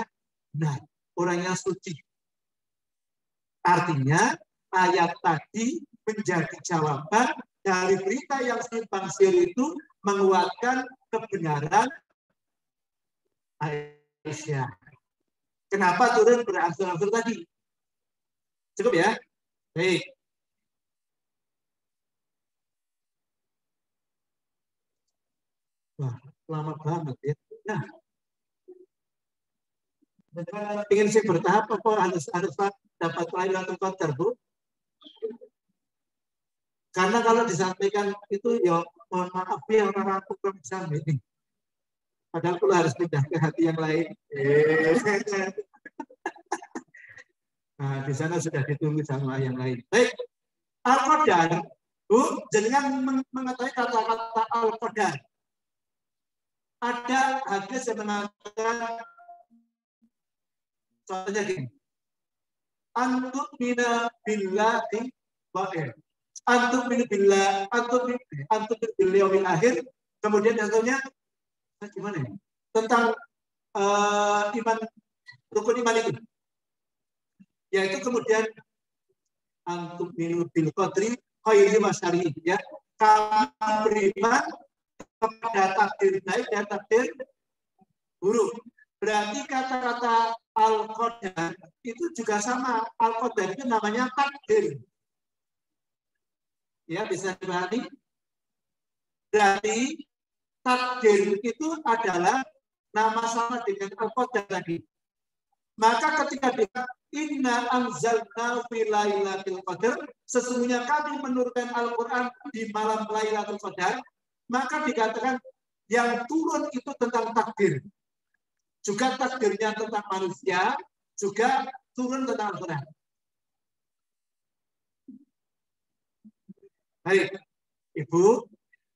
benar, orangnya suci. Artinya ayat tadi menjadi jawaban dari berita yang simpang siur itu menguatkan kebenaran Aisyah. Kenapa turun berangsur-angsur tadi? Cukup ya? Baik. Wah, lama banget ya. Nah, ingin sih bertahap apa harus dapat Lailatul Qadar, Bu? Karena kalau disampaikan itu ya mohon maaf ya orang aku belum bisa ini. Padahal aku harus pindah ke hati yang lain. Nah, di sana sudah ditunggu sama yang lain. Baik, Al-Qadar, Bu, jangan mengetahui kata-kata Al-Qadar. Ada hadis yang mengatakan, contohnya gini, antum mina billahi wa'ir. Antum min billah, antum min yaumil akhir. Kemudian contohnya gimana ya? Tentang iman, rukun iman itu. Yaitu kemudian antum min bil qadri khairi wa syarri, ya. Kamu beriman kepada takdir baik dan takdir buruk. Berarti kata-kata Al-Qadar itu juga sama. Al-Qadar itu namanya takdir. Ya, bisa dipahami. Berarti takdir itu adalah nama sama dengan Al-Qadar tadi. Maka ketika dia inna anzalna fi lailatul qadar, sesungguhnya kami menurunkan Al-Qur'an di malam Lailatul Qadar, maka dikatakan yang turun itu tentang takdir. Juga takdirnya tentang manusia, juga turun tentang Al-Qur'an. Baik, Ibu,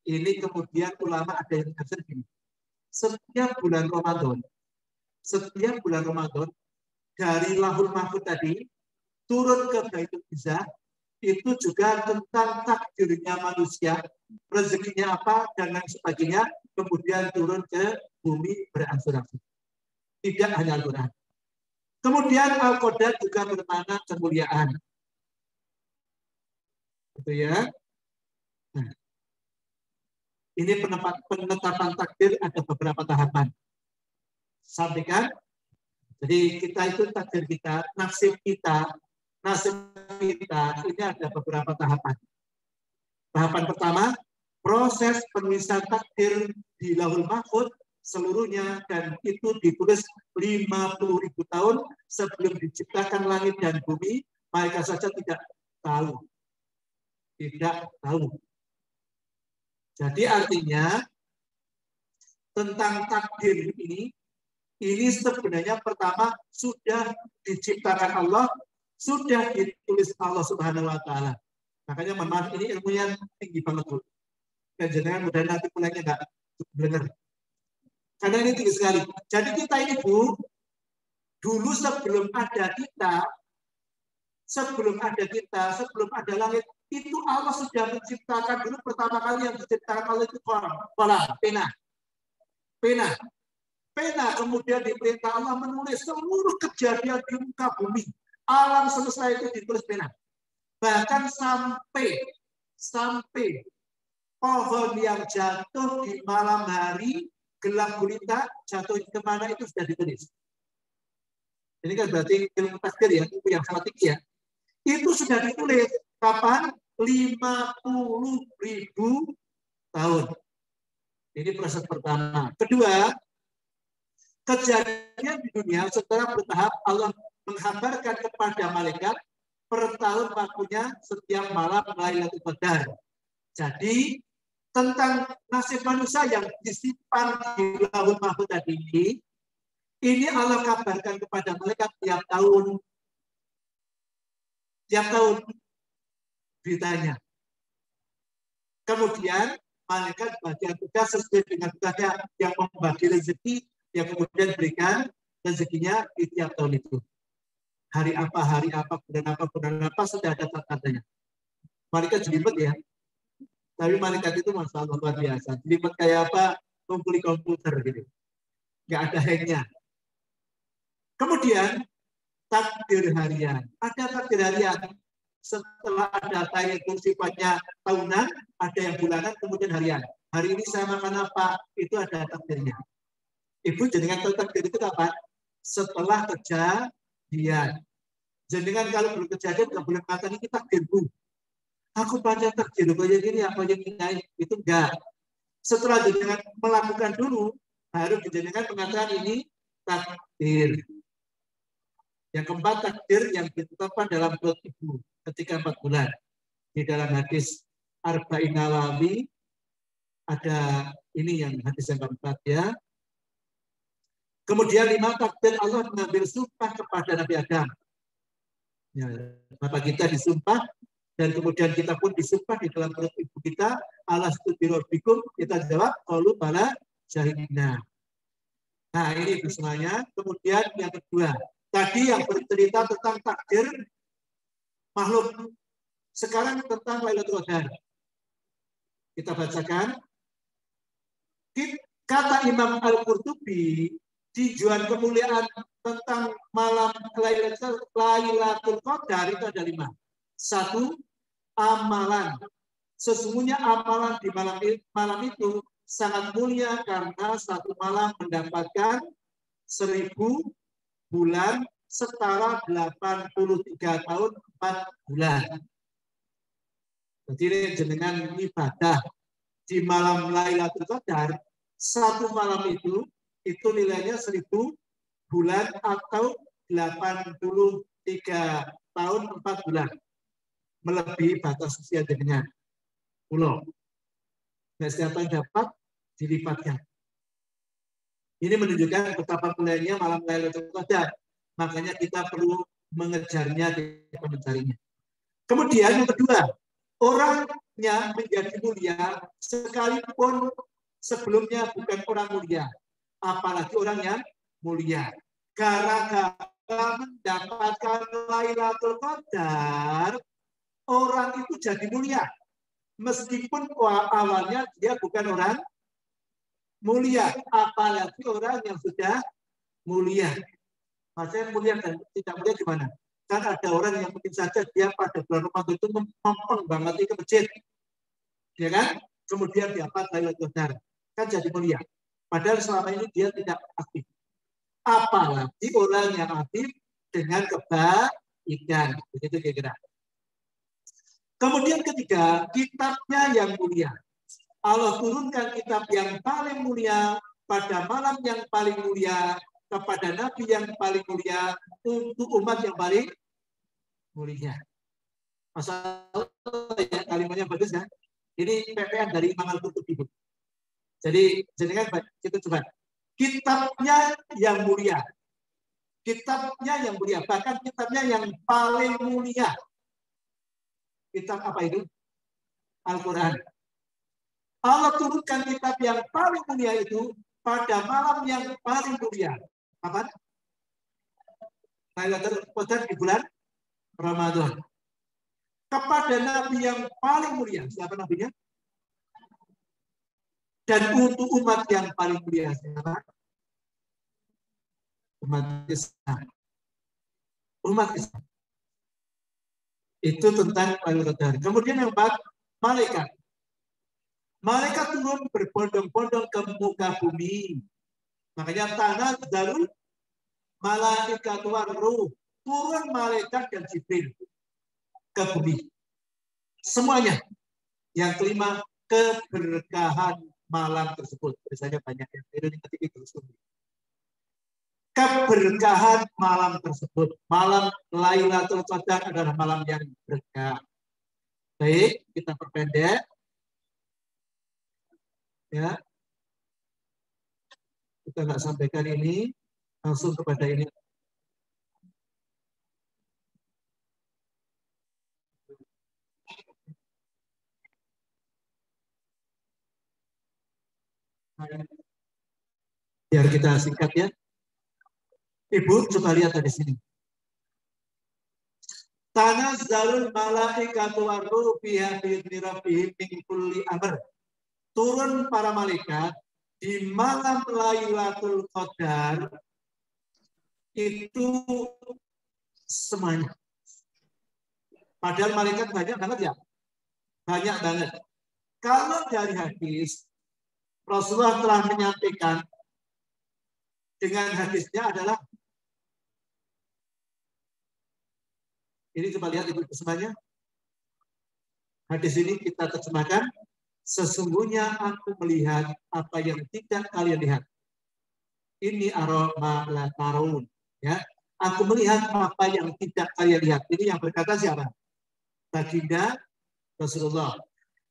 ini kemudian ulama ada yang menjelaskan gini. Setiap bulan Ramadan dari Lahul Mahfuz tadi turun ke Baitul Izzah itu juga tentang takdirnya manusia, rezekinya apa dan lain sebagainya, kemudian turun ke bumi berangsur-angsur. Tidak hanya Al-Qur'an. Kemudian Al-Qadar juga bermakna kemuliaan. Gitu ya. Nah, ini penetapan takdir ada beberapa tahapan. Sampaikan. Jadi kita itu takdir kita, nasib kita ini ada beberapa tahapan. Tahapan pertama, proses penulisan takdir di Lauhul Mahfuz seluruhnya, dan itu ditulis 50.000 tahun sebelum diciptakan langit dan bumi. Mereka saja tidak tahu. Jadi artinya tentang takdir ini sebenarnya pertama sudah diciptakan Allah, sudah ditulis Allah Subhanahu wa taala. Makanya mohon maaf, ini ilmunya tinggi banget, Bu. Dan jangan mudah nanti pulangnya enggak benar. Karena ini tinggi sekali. Jadi kita ini, Bu, dulu sebelum ada langit, itu Allah sudah menciptakan dulu. Pertama kali yang diciptakan Allah itu pena. Kemudian diperintah Allah menulis seluruh kejadian di muka bumi. Alam semesta itu ditulis pena. Bahkan sampai pohon yang jatuh di malam hari gelap gulita jatuh kemana itu sudah ditulis. Ini kan berarti ilmu takdir ya, itu yang sangat tinggi ya. Itu sudah ditulis kapan? 50.000 tahun. Ini proses pertama. Kedua, kejadian di dunia setelah bertahap Allah menghambarkan kepada malaikat per tahun waktunya setiap malam Lailatul Qadar. Jadi tentang nasib manusia yang disimpan di Lauhul Mahfuz tadi ini Allah kabarkan kepada malaikat tiap tahun beritanya. Kemudian malaikat bagian tugas sesuai dengan tugasnya yang membagi rezeki yang kemudian berikan rezekinya di tiap tahun itu. Hari apa, bulan apa, sudah ada tanda-tandanya. Malaikat jelimet ya. Tapi malaikat itu Masya Allah luar biasa. Jelimet kayak apa? Kumpuli komputer gitu. Nggak ada hangnya. Kemudian takdir harian. Ada takdir harian. Setelah ada takdir sifatnya tahunan, ada yang bulanan, kemudian harian. Hari ini saya makan apa? Itu ada takdirnya. Ibu jenengan tahu takdir itu kapan? Setelah kejadian. Jenengan kalau belum kejadian nggak boleh mengatakan ini takdirku. Aku baca takdir kayak gini, apa yang ini itu enggak. Setelah jenengan melakukan dulu, baru jenengan mengatakan ini takdir. Yang keempat, takdir yang ditetapkan dalam perut ibu ketika 4 bulan. Di dalam hadis Arba'in Nawawi ada ini yang hadis yang keempat ya. Kemudian 5, takdir Allah mengambil sumpah kepada Nabi Adam. Ya, Bapak kita disumpah dan kemudian kita pun disumpah di dalam perut ibu kita, alastu birabbikum, kita jawab qalu bala syahidna. Nah, ini itu semuanya. Kemudian yang kedua, tadi yang bercerita tentang takdir makhluk. Sekarang tentang Lailatul Qadar. Kita bacakan. Kata Imam Al-Qurtubi, tujuan kemuliaan tentang malam Lailatul Qadar itu ada 5. 1, amalan. Sesungguhnya amalan di malam itu sangat mulia karena satu malam mendapatkan 1000 bulan setara 83 tahun 4 bulan. Jadi jenengan ibadah di malam Lailatul Qadar, satu malam itu nilainya 1000 bulan atau 83 tahun 4 bulan. Melebihi batas usia jenengan. Pulau. Nah, siapa yang dapat dilipatkan. Ini menunjukkan betapa mulianya malam Lailatul Qadar. Makanya kita perlu mengejarnya, mencarinya. Kemudian yang kedua, orangnya menjadi mulia sekalipun sebelumnya bukan orang mulia. Apalagi orang yang mulia. Gara-gara mendapatkan Lailatul Qadar, orang itu jadi mulia. Meskipun awalnya dia bukan orang mulia. Apalagi orang yang sudah mulia. Maksudnya mulia dan tidak mulia gimana? Kan ada orang yang mungkin saja dia pada bulan Ramadan itu mempeng banget ke masjid. Ya kan? Kemudian dapat Lailatul Qadar. Kan jadi mulia. Padahal selama ini dia tidak aktif. Apalagi orang yang aktif dengan kebaikan. Begitu kira-kira. Kemudian ketiga, kitabnya yang mulia. Allah turunkan kitab yang paling mulia pada malam yang paling mulia kepada Nabi yang paling mulia untuk umat yang paling mulia. Masalah ya, kalimatnya bagus kan? Ini PPN dari Imam Al-Qurtubi. Jadi jenengan kita coba. Kitabnya yang mulia. Kitabnya yang mulia. Bahkan kitabnya yang paling mulia. Kitab apa itu? Al-Quran. Allah turunkan kitab yang paling mulia itu pada malam yang paling mulia. Kapan? Lailatul Qadar di bulan Ramadan. Kepada Nabi yang paling mulia. Siapa nabinya? Dan untuk umat yang paling mulia. Siapa? Umat Islam. Umat Islam. Itu tentang Lailatul Qadar. Kemudian yang keempat, malaikat. Malaikat turun berbondong-bondong ke muka bumi. Makanya tanah darul malaikat waruh. Turun malaikat dan Jibril ke bumi. Semuanya. Yang kelima, keberkahan malam tersebut. Biasanya banyak yang ketika itu. Keberkahan malam tersebut. Malam Lailatul Qadar adalah malam yang berkah. Baik, kita perpendek. Ya, kita nggak sampaikan ini, langsung kepada ini. Biar kita singkat ya. Ibu coba lihat di sini. Tanazzalul malaikatu waruh fiha bi'izni rabbihim min kulli amr. Turun para malaikat di malam Lailatul Qadar itu semuanya. Padahal malaikat banyak banget ya. Banyak banget. Kalau dari hadis, Rasulullah telah menyampaikan dengan hadisnya adalah ini coba lihat ibu semuanya. Hadis ini kita terjemahkan. Sesungguhnya aku melihat apa yang tidak kalian lihat. Ini aroma la tarun. Ya, aku melihat apa yang tidak kalian lihat. Ini yang berkata siapa? Baginda Rasulullah.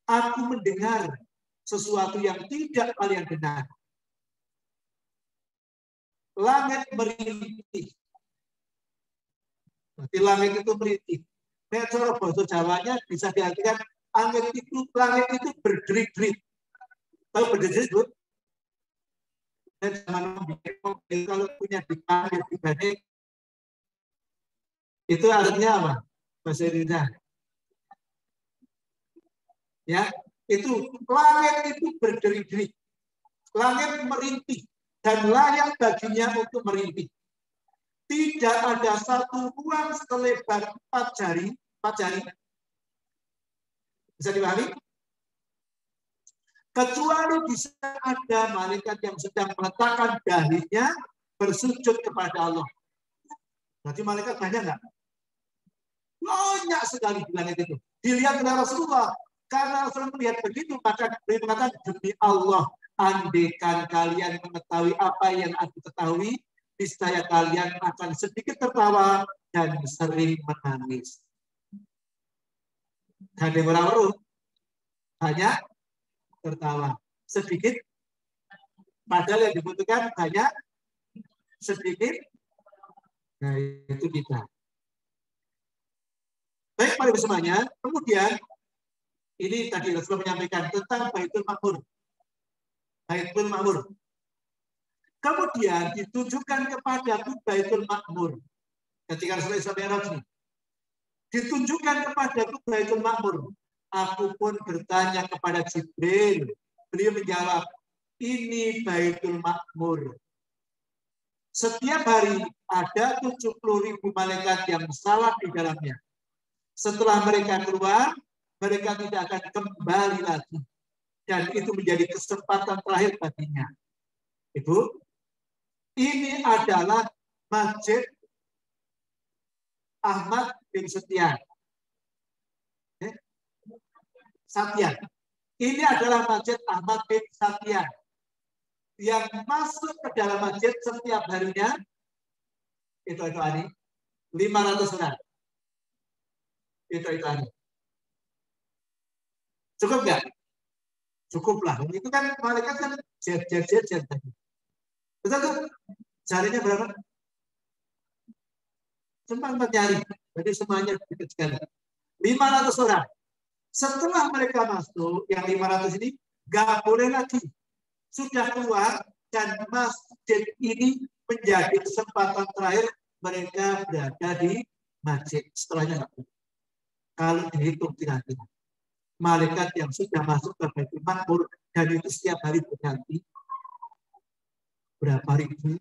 Aku mendengar sesuatu yang tidak kalian dengar. Langit merintih. Berarti langit itu merintih. Cara bahasa Jawanya bisa diartikan langit itu berderit-derit. Tahu berderit-derit, Bu? Dan jangan mobil kalau punya dipanggil pribadi itu artinya apa? Bahasa Indonesia. Ya, itu langit itu berderit-derit. Langit merintih dan layak baginya untuk merintih. Tidak ada satu ruang selebar 4 jari. Bisa dipahami? Kecuali bisa ada malaikat yang sedang meletakkan dahinya bersujud kepada Allah. Berarti malaikat banyak nggak? Banyak sekali di langit itu. Dilihat oleh Rasulullah. Karena Rasulullah melihat begitu, maka beliau mengatakan, demi Allah, andaikan kalian mengetahui apa yang aku ketahui, niscaya kalian akan sedikit tertawa dan sering menangis. Ada orang banyak tertawa, sedikit padahal yang dibutuhkan banyak, sedikit. Nah, itu kita. Baik pada semuanya. Kemudian ini tadi Rasulullah menyampaikan tentang Baitul Ma'mur. Baitul Ma'mur. Kemudian ditunjukkan kepadaku Baitul Ma'mur. Ketika Rasulullah SAW ditunjukkan kepadaku Baitul Ma'mur. Aku pun bertanya kepada Jibril. Beliau menjawab, ini Baitul Ma'mur. Setiap hari ada 70.000 malaikat yang salat di dalamnya. Setelah mereka keluar, mereka tidak akan kembali lagi. Dan itu menjadi kesempatan terakhir baginya. Ibu, ini adalah Masjid Ahmad bin Satyan. Ini adalah Masjid Ahmad bin Satyan. Yang masuk ke dalam masjid setiap harinya, itu hari, 500 orang. Itu hari. Cukup nggak? Cukup lah. Itu kan malaikat kan jet tadi. Betul tuh? Jarinya berapa? Cuma 4 jari. Jadi semuanya sedikit sekali. 500 orang. Setelah mereka masuk, yang 500 ini nggak boleh lagi. Sudah keluar dan masjid ini menjadi kesempatan terakhir mereka berada di masjid. Setelahnya nggak boleh. Kalau dihitung kira-kira. Malaikat yang sudah masuk ke Baitul Ma'mur dan itu setiap hari berganti berapa ribu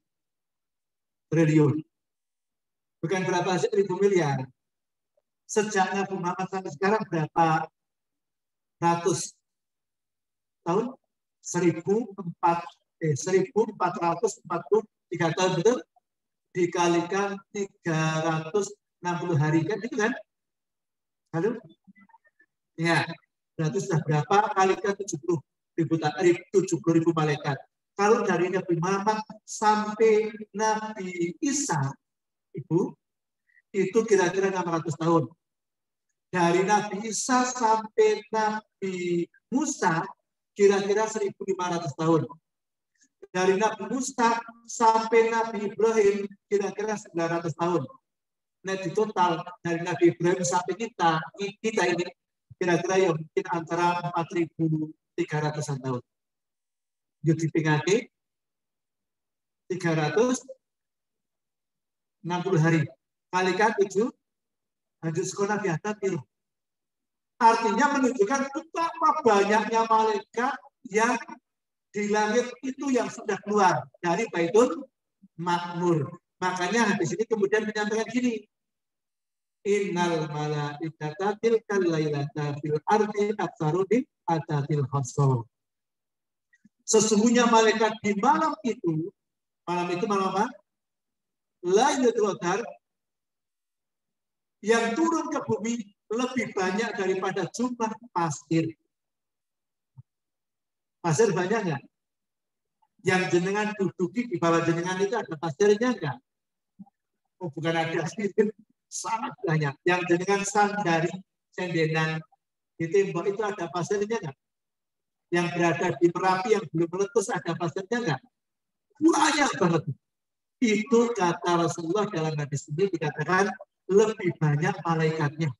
triliun, bukan berapa ribu miliar. Sejak Nabi Muhammad sampai sekarang berapa ratus tahun? 1443 tahun, betul? Dikalikan 360 hari kan itu kan? Halo? Ya. Berarti sudah berapa kalikan 70.000 malaikat. Kalau dari Nabi Muhammad sampai Nabi Isa, Ibu, itu kira-kira 600 tahun. Dari Nabi Isa sampai Nabi Musa, kira-kira 1.500 tahun. Dari Nabi Musa sampai Nabi Ibrahim, kira-kira 900 tahun. Nah, di total dari Nabi Ibrahim sampai kita ini, kira-kira ya mungkin antara 4.300-an tahun. Jadi dipingati 360 hari. Kalikan 7, lanjut sekolah di atas. Artinya menunjukkan betapa banyaknya malaikat yang di langit itu yang sudah keluar dari Baitul Ma'mur. Makanya hadis ini kemudian menyampaikan gini. Innal malaikata tilkal lailata fil ardi aktsaru min adatil hasr. Sesungguhnya malaikat di malam itu malam apa? Lailatul Qadar yang turun ke bumi lebih banyak daripada jumlah pasir. Pasir banyak nggak? Yang jenengan duduki di bawah jenengan itu ada pasirnya nggak? Oh, bukan ada sih. Sangat banyak. Yang jenengan sandari, sendenan di tembok itu ada pasirnya nggak? Yang berada di Merapi yang belum meletus ada pasirnya nggak? Banyak banget. Itu kata Rasulullah dalam hadis ini dikatakan lebih banyak malaikatnya.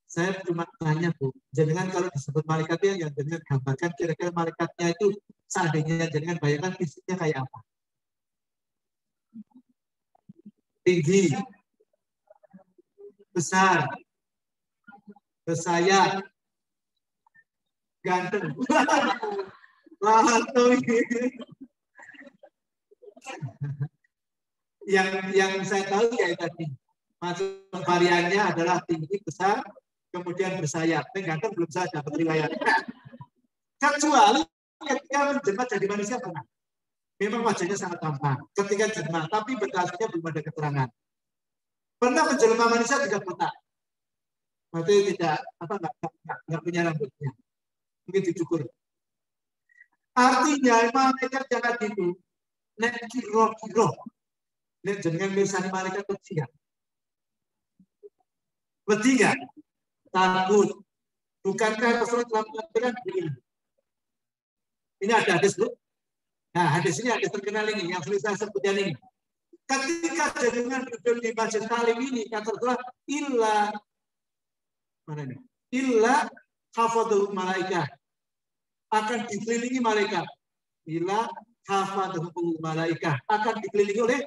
Saya cuma tanya Bu, jenengan kalau disebut malaikatnya yang jenengan gambarkan kira-kira malaikatnya itu seandainya jenengan bayangkan fisiknya kayak apa? Tinggi, besar, bersayap, ganteng. Yang saya tahu ya tadi masuk variannya adalah tinggi, besar, kemudian bersayap. Ganteng belum saya dapat riwayat. Kecuali ketika menjelma jadi manusia pernah. Memang wajahnya sangat tampan ketika jelma, tapi betasnya belum ada keterangan. Pernah menjelma manusia tidak botak, berarti tidak nggak punya rambutnya, mungkin dicukur. Artinya malaikat jangan itu nek kiro-kiro, nek jangan misalnya malaikat kecil, bertiga takut. Bukankah Rasulullah telah mengatakan begini? Ini ada hadis Bu. Nah, hadis ini hadis terkenal ini yang sudah saya sebutkan ini. Ketika jenengan duduk di masjid Talim ini, kata Rasulullah, illa hafadhul malaikat, akan dikelilingi malaikat. Illa hafadhul malaikat, akan dikelilingi oleh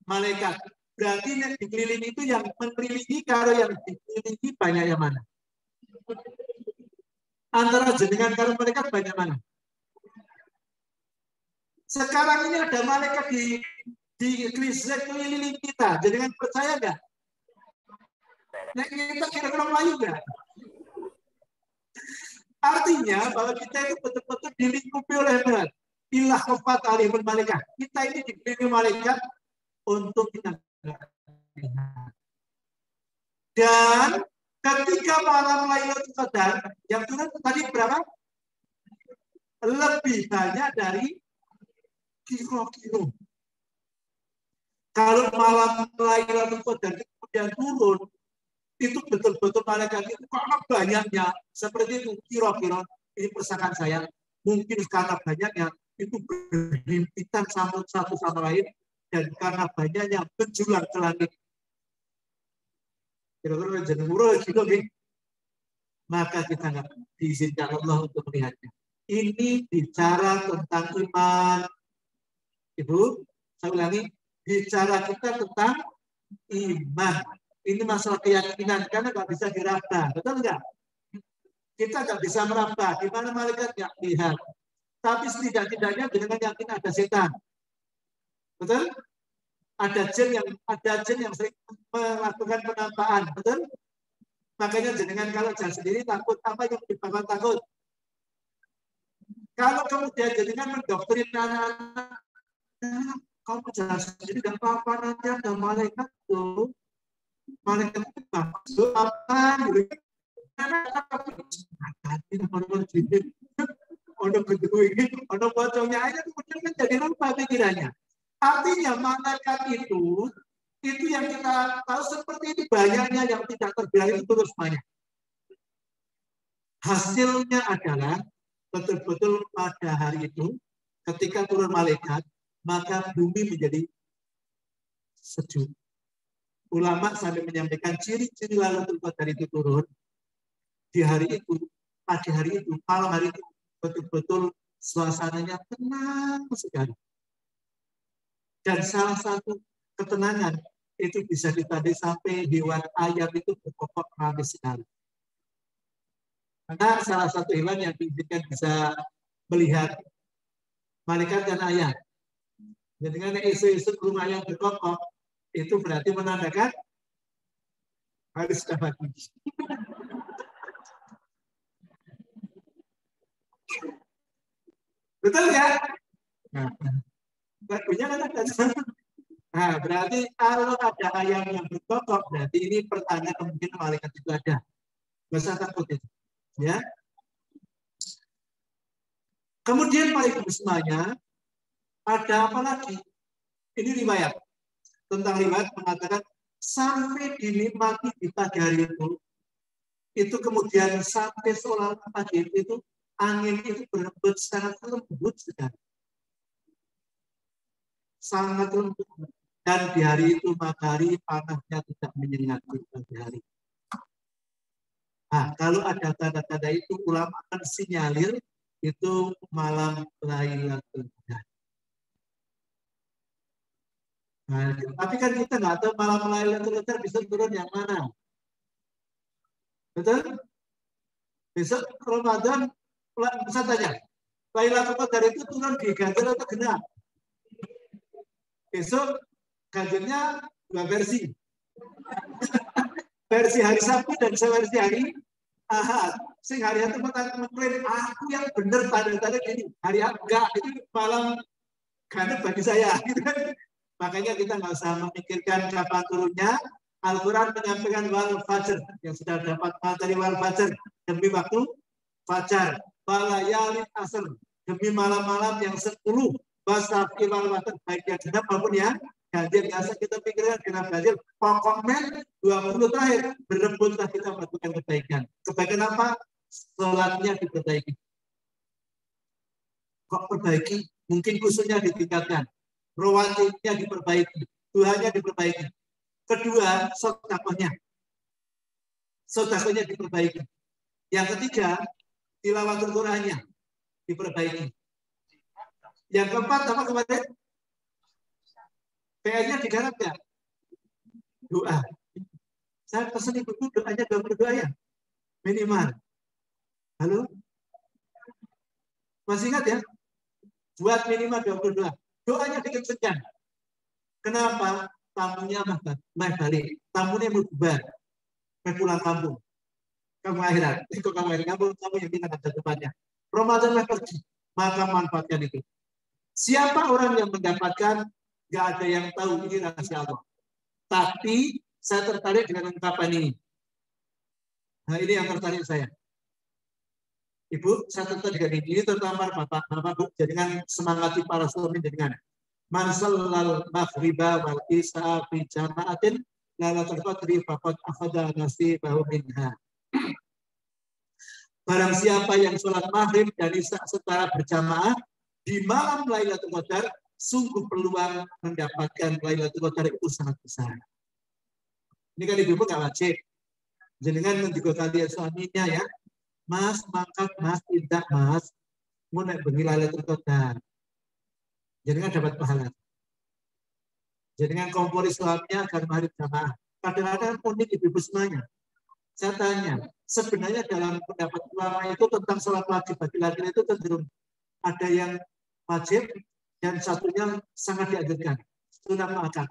malaikat. Berarti yang dikelilingi itu yang mengelilingi, kalau yang dikelilingi banyak yang mana? Antara jenengan karo malaikat banyak mana? Sekarang ini ada malaikat di keliling kita. Jenengan percaya nggak? Nah, kita kira-kira Melayu nggak? Artinya bahwa kita itu betul-betul dilingkupi oleh malaikat. Ilah kafat alihul malaikat. Kita ini diberi malaikat untuk kita. Dan ketika malam Lailatul Qadar yang turun tadi berapa? Lebih banyak dari kilo-kilo. Kalau malam Lailatul Qadar kemudian turun, itu betul-betul malaikat itu karena banyaknya, seperti itu kira-kira ini persamaan saya, mungkin karena banyaknya itu berhimpitan satu sama lain, dan karena banyaknya menjulang ke langit. Kira-kira jadi murah gitu, maka kita nggak diizinkan Allah untuk melihatnya. Ini bicara tentang iman. Ibu, saya ulangi, bicara kita tentang iman. Ini masalah keyakinan, karena nggak bisa diraba, betul nggak? Kita nggak bisa meraba, di mana malaikat nggak lihat. Tapi setidak-tidaknya dengan yakin ada setan, betul? Ada jin yang sering melakukan penampakan, betul? Makanya jenengan kalau jalan sendiri takut, apa yang menyebabkan takut? Kalau kemudian jenengan mendoktrin anak-anak, kamu jalan sendiri dan apa nanti ada malaikat tuh, malaikat itu maksud apa gitu? Karena ono gedung ini, ono pocongnya aja kemudian kan jadi lupa pikirannya. Artinya malaikat itu yang kita tahu seperti ini banyaknya yang tidak terbilang itu terus banyak. Hasilnya adalah betul-betul pada hari itu ketika turun malaikat, maka bumi menjadi sejuk. Ulama sampai menyampaikan ciri-ciri Lailatul Qadar itu turun di hari itu, pagi hari itu, malam hari itu betul-betul suasananya tenang sekali. Dan salah satu ketenangan itu bisa ditandai sampai hewan ayam itu berkokok ramai sekali. Karena salah satu hewan yang diizinkan bisa melihat malaikat dan ayam. Jadi dengan isu-isu rumah yang berkokok itu berarti menandakan harus dapat puji. Betul nggak? Lagunya kan ada. Nah, berarti kalau ada ayam yang berkokok, berarti ini pertanda kemungkinan malaikat itu ada. Nggak usah takut itu. Ya. Kemudian paling semuanya ada apa lagi? Ini riwayat. Tentang riwayat mengatakan sampai dinikmati di pagi hari itu kemudian sampai sholat pagi itu angin itu berembus sangat lembut sekali. Sangat lembut. Dan di hari itu matahari panasnya tidak menyengat di pagi hari. Nah, kalau ada tanda-tanda itu ulama akan sinyalir itu malam Lailatul Qadar. Nah, tapi kan kita nggak tahu malam Lailatul Qadar bisa turun yang mana. Betul? Besok Ramadan, bisa tanya, Lailatul Qadar itu turun di ganjil atau genap? Besok ganjilnya dua versi. Versi hari Sabtu dan versi hari Ahad. Sing hari itu mengklaim aku yang benar tanda-tanda ini. Hari Ahad enggak, itu malam ganap bagi saya. Makanya kita nggak usah memikirkan kapan turunnya. Al-Quran menyampaikan wal fajr yang sudah dapat materi wal fajr demi waktu fajar. Walayalin asr demi malam-malam yang 10. Wasafi wal watr baik yang genap maupun yang ganjil. Biasa kita pikirkan genap ganjil. Pokoknya 20 terakhir berebutlah kita melakukan kebaikan. Kebaikan apa? Sholatnya diperbaiki. Kok perbaiki? Mungkin khususnya ditingkatkan. Rawatibnya diperbaiki. Duhanya diperbaiki. Kedua, sedekahnya. Sedekahnya diperbaiki. Yang ketiga, tilawatul Qur'annya diperbaiki. Yang keempat, apa kemarin? PR-nya digarap nggak? Doa. Saya pesan ibu doanya 22 ya. Minimal. Halo? Masih ingat ya? Buat minimal 22. Doanya dikencengkan. Kenapa? Tamunya mah balik. Tamunya mau bubar. Mau pulang kampung. Kamu akhirat. Ikut kamu akhirat. Kamu yang kita ada depannya. Ramadan mah pergi. Maka manfaatkan itu. Siapa orang yang mendapatkan, nggak ada yang tahu, ini rahasia Allah. Tapi saya tertarik dengan ungkapan ini. Nah, ini yang tertarik saya. Ibu, saya tertarik dengan ini terutama Bapak, Bu, jadikan semangati para suami dengan man sallal maghriba wal isya fi jama'atin lailatul qadri faqad afada nasibahu minha. Barang siapa yang sholat maghrib dan isya secara berjamaah di malam Lailatul Qadar, sungguh peluang mendapatkan Lailatul Qadar itu sangat besar. Ini kan ibu nggak wajib. Jenengan juga kalian suaminya ya, Mas mangkat Mas tidak Mas, mau naik bengi Lailatul Qadar. Jenengan dapat pahala. Jenengan kompori suaminya agar maghrib jamaah. Kadang-kadang unik ibu semuanya. Saya tanya, sebenarnya dalam pendapat ulama itu tentang sholat wajib bagi laki-laki itu cenderung ada yang wajib dan satunya sangat dianjurkan. Sunat muakkad.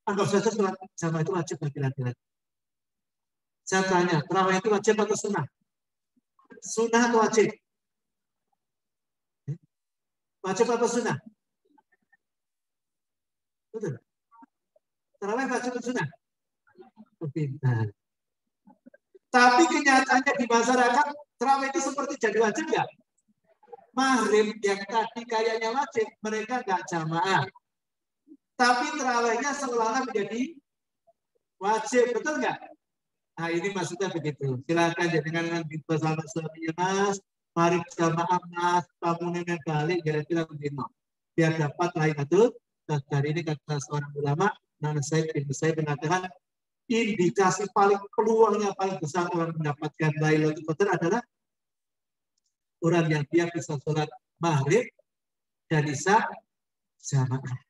Anggap saja sholat jamaah itu wajib bagi laki-laki. Saya tanya, tarawih itu wajib atau sunnah? Sunnah atau wajib? Wajib atau sunnah? Betul. Tarawih wajib atau sunnah? Pintar. Tapi kenyataannya di masyarakat tarawih itu seperti jadi wajib nggak? Maghrib yang tadi kayaknya wajib, mereka nggak jamaah. Tapi tarawihnya seolah-olah menjadi wajib, betul nggak? Nah ini maksudnya begitu. Silakan jangan bersama suaminya Mas, mari jamaah Mas, kamu nenek balik kira-kira begitu. Biar dapat Lailatul Qadar. Ini kata seorang ulama, Nana Said bin Musayyib mengatakan indikasi paling peluangnya paling besar orang mendapatkan Lailatul Qadar adalah orang yang dia bisa sholat maghrib dan isya jamaah.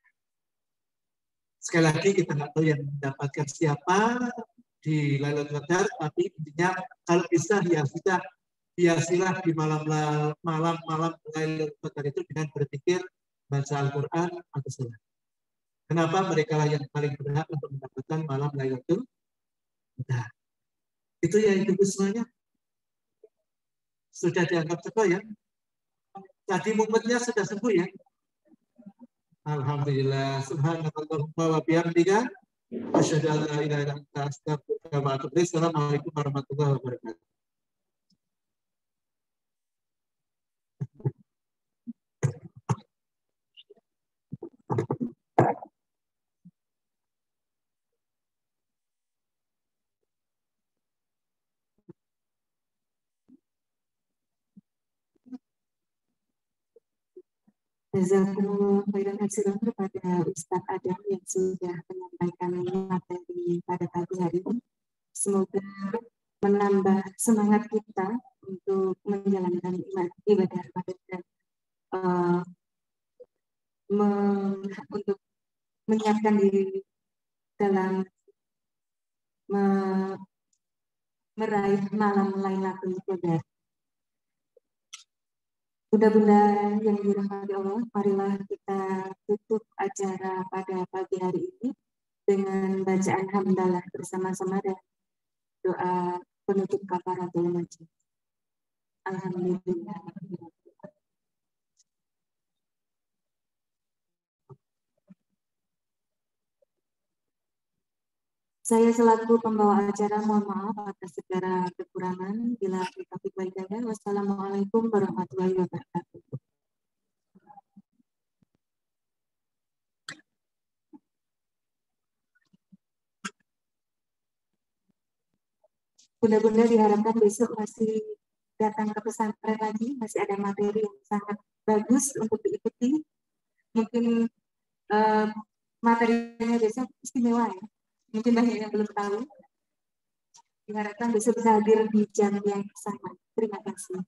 Sekali lagi kita nggak tahu yang mendapatkan siapa di Lailatul Qadar, tapi intinya kalau bisa hiasilah di malam-malam Lailatul Qadar itu dengan berpikir, baca Al-Quran atau salat. Kenapa? Mereka lah yang paling berhak untuk mendapatkan malam Lailatul Qadar. Itu ya Ibu semuanya. Sudah dianggap cepat ya. Tadi mumetnya sudah sembuh ya. Alhamdulillah. Subhanallahumma wa bihamdika asyhadu an la ilaha illa anta astaghfiruka wa atubu ilaik. Assalamualaikum warahmatullahi wabarakatuh. Jazakumullah khairan katsiran kepada Ustadz Adam yang sudah menyampaikan materi pada pagi hari ini. Semoga menambah semangat kita untuk menjalankan ibadah Ramadan dan untuk menyiapkan diri dalam meraih malam Lailatul Qadar. Bunda-bunda yang dirahmati Allah, marilah kita tutup acara pada pagi hari ini dengan bacaan hamdalah bersama-sama dan doa penutup kafaratul majlis. Alhamdulillah. Saya selaku pembawa acara mohon maaf atas segala kekurangan. Bila taufiq wal hidayah. Wassalamualaikum warahmatullahi wabarakatuh. Bunda-bunda diharapkan besok masih datang ke pesantren lagi, masih ada materi yang sangat bagus untuk diikuti. Mungkin materinya besok istimewa ya. Mungkin banyak yang belum tahu. Diharapkan besok bisa hadir di jam yang sama. Terima kasih.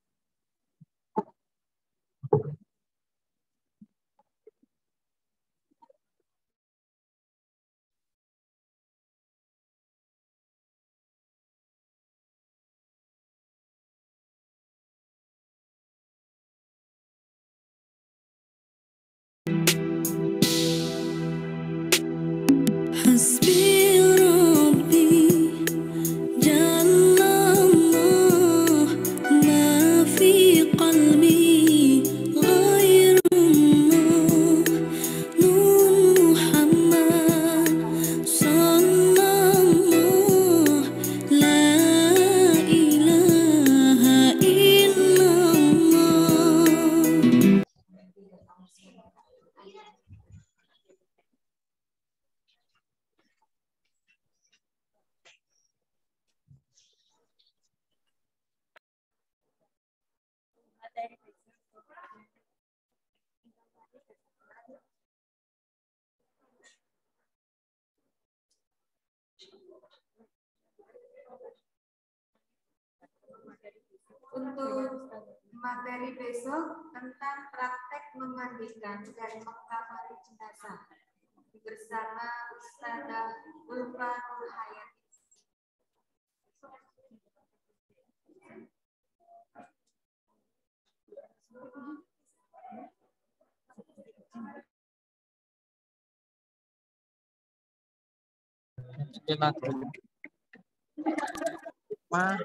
Untuk materi besok tentang praktek memandikan dan mengkafani jenazah bersama Ustazah Ulfa Nurhayati. Ma,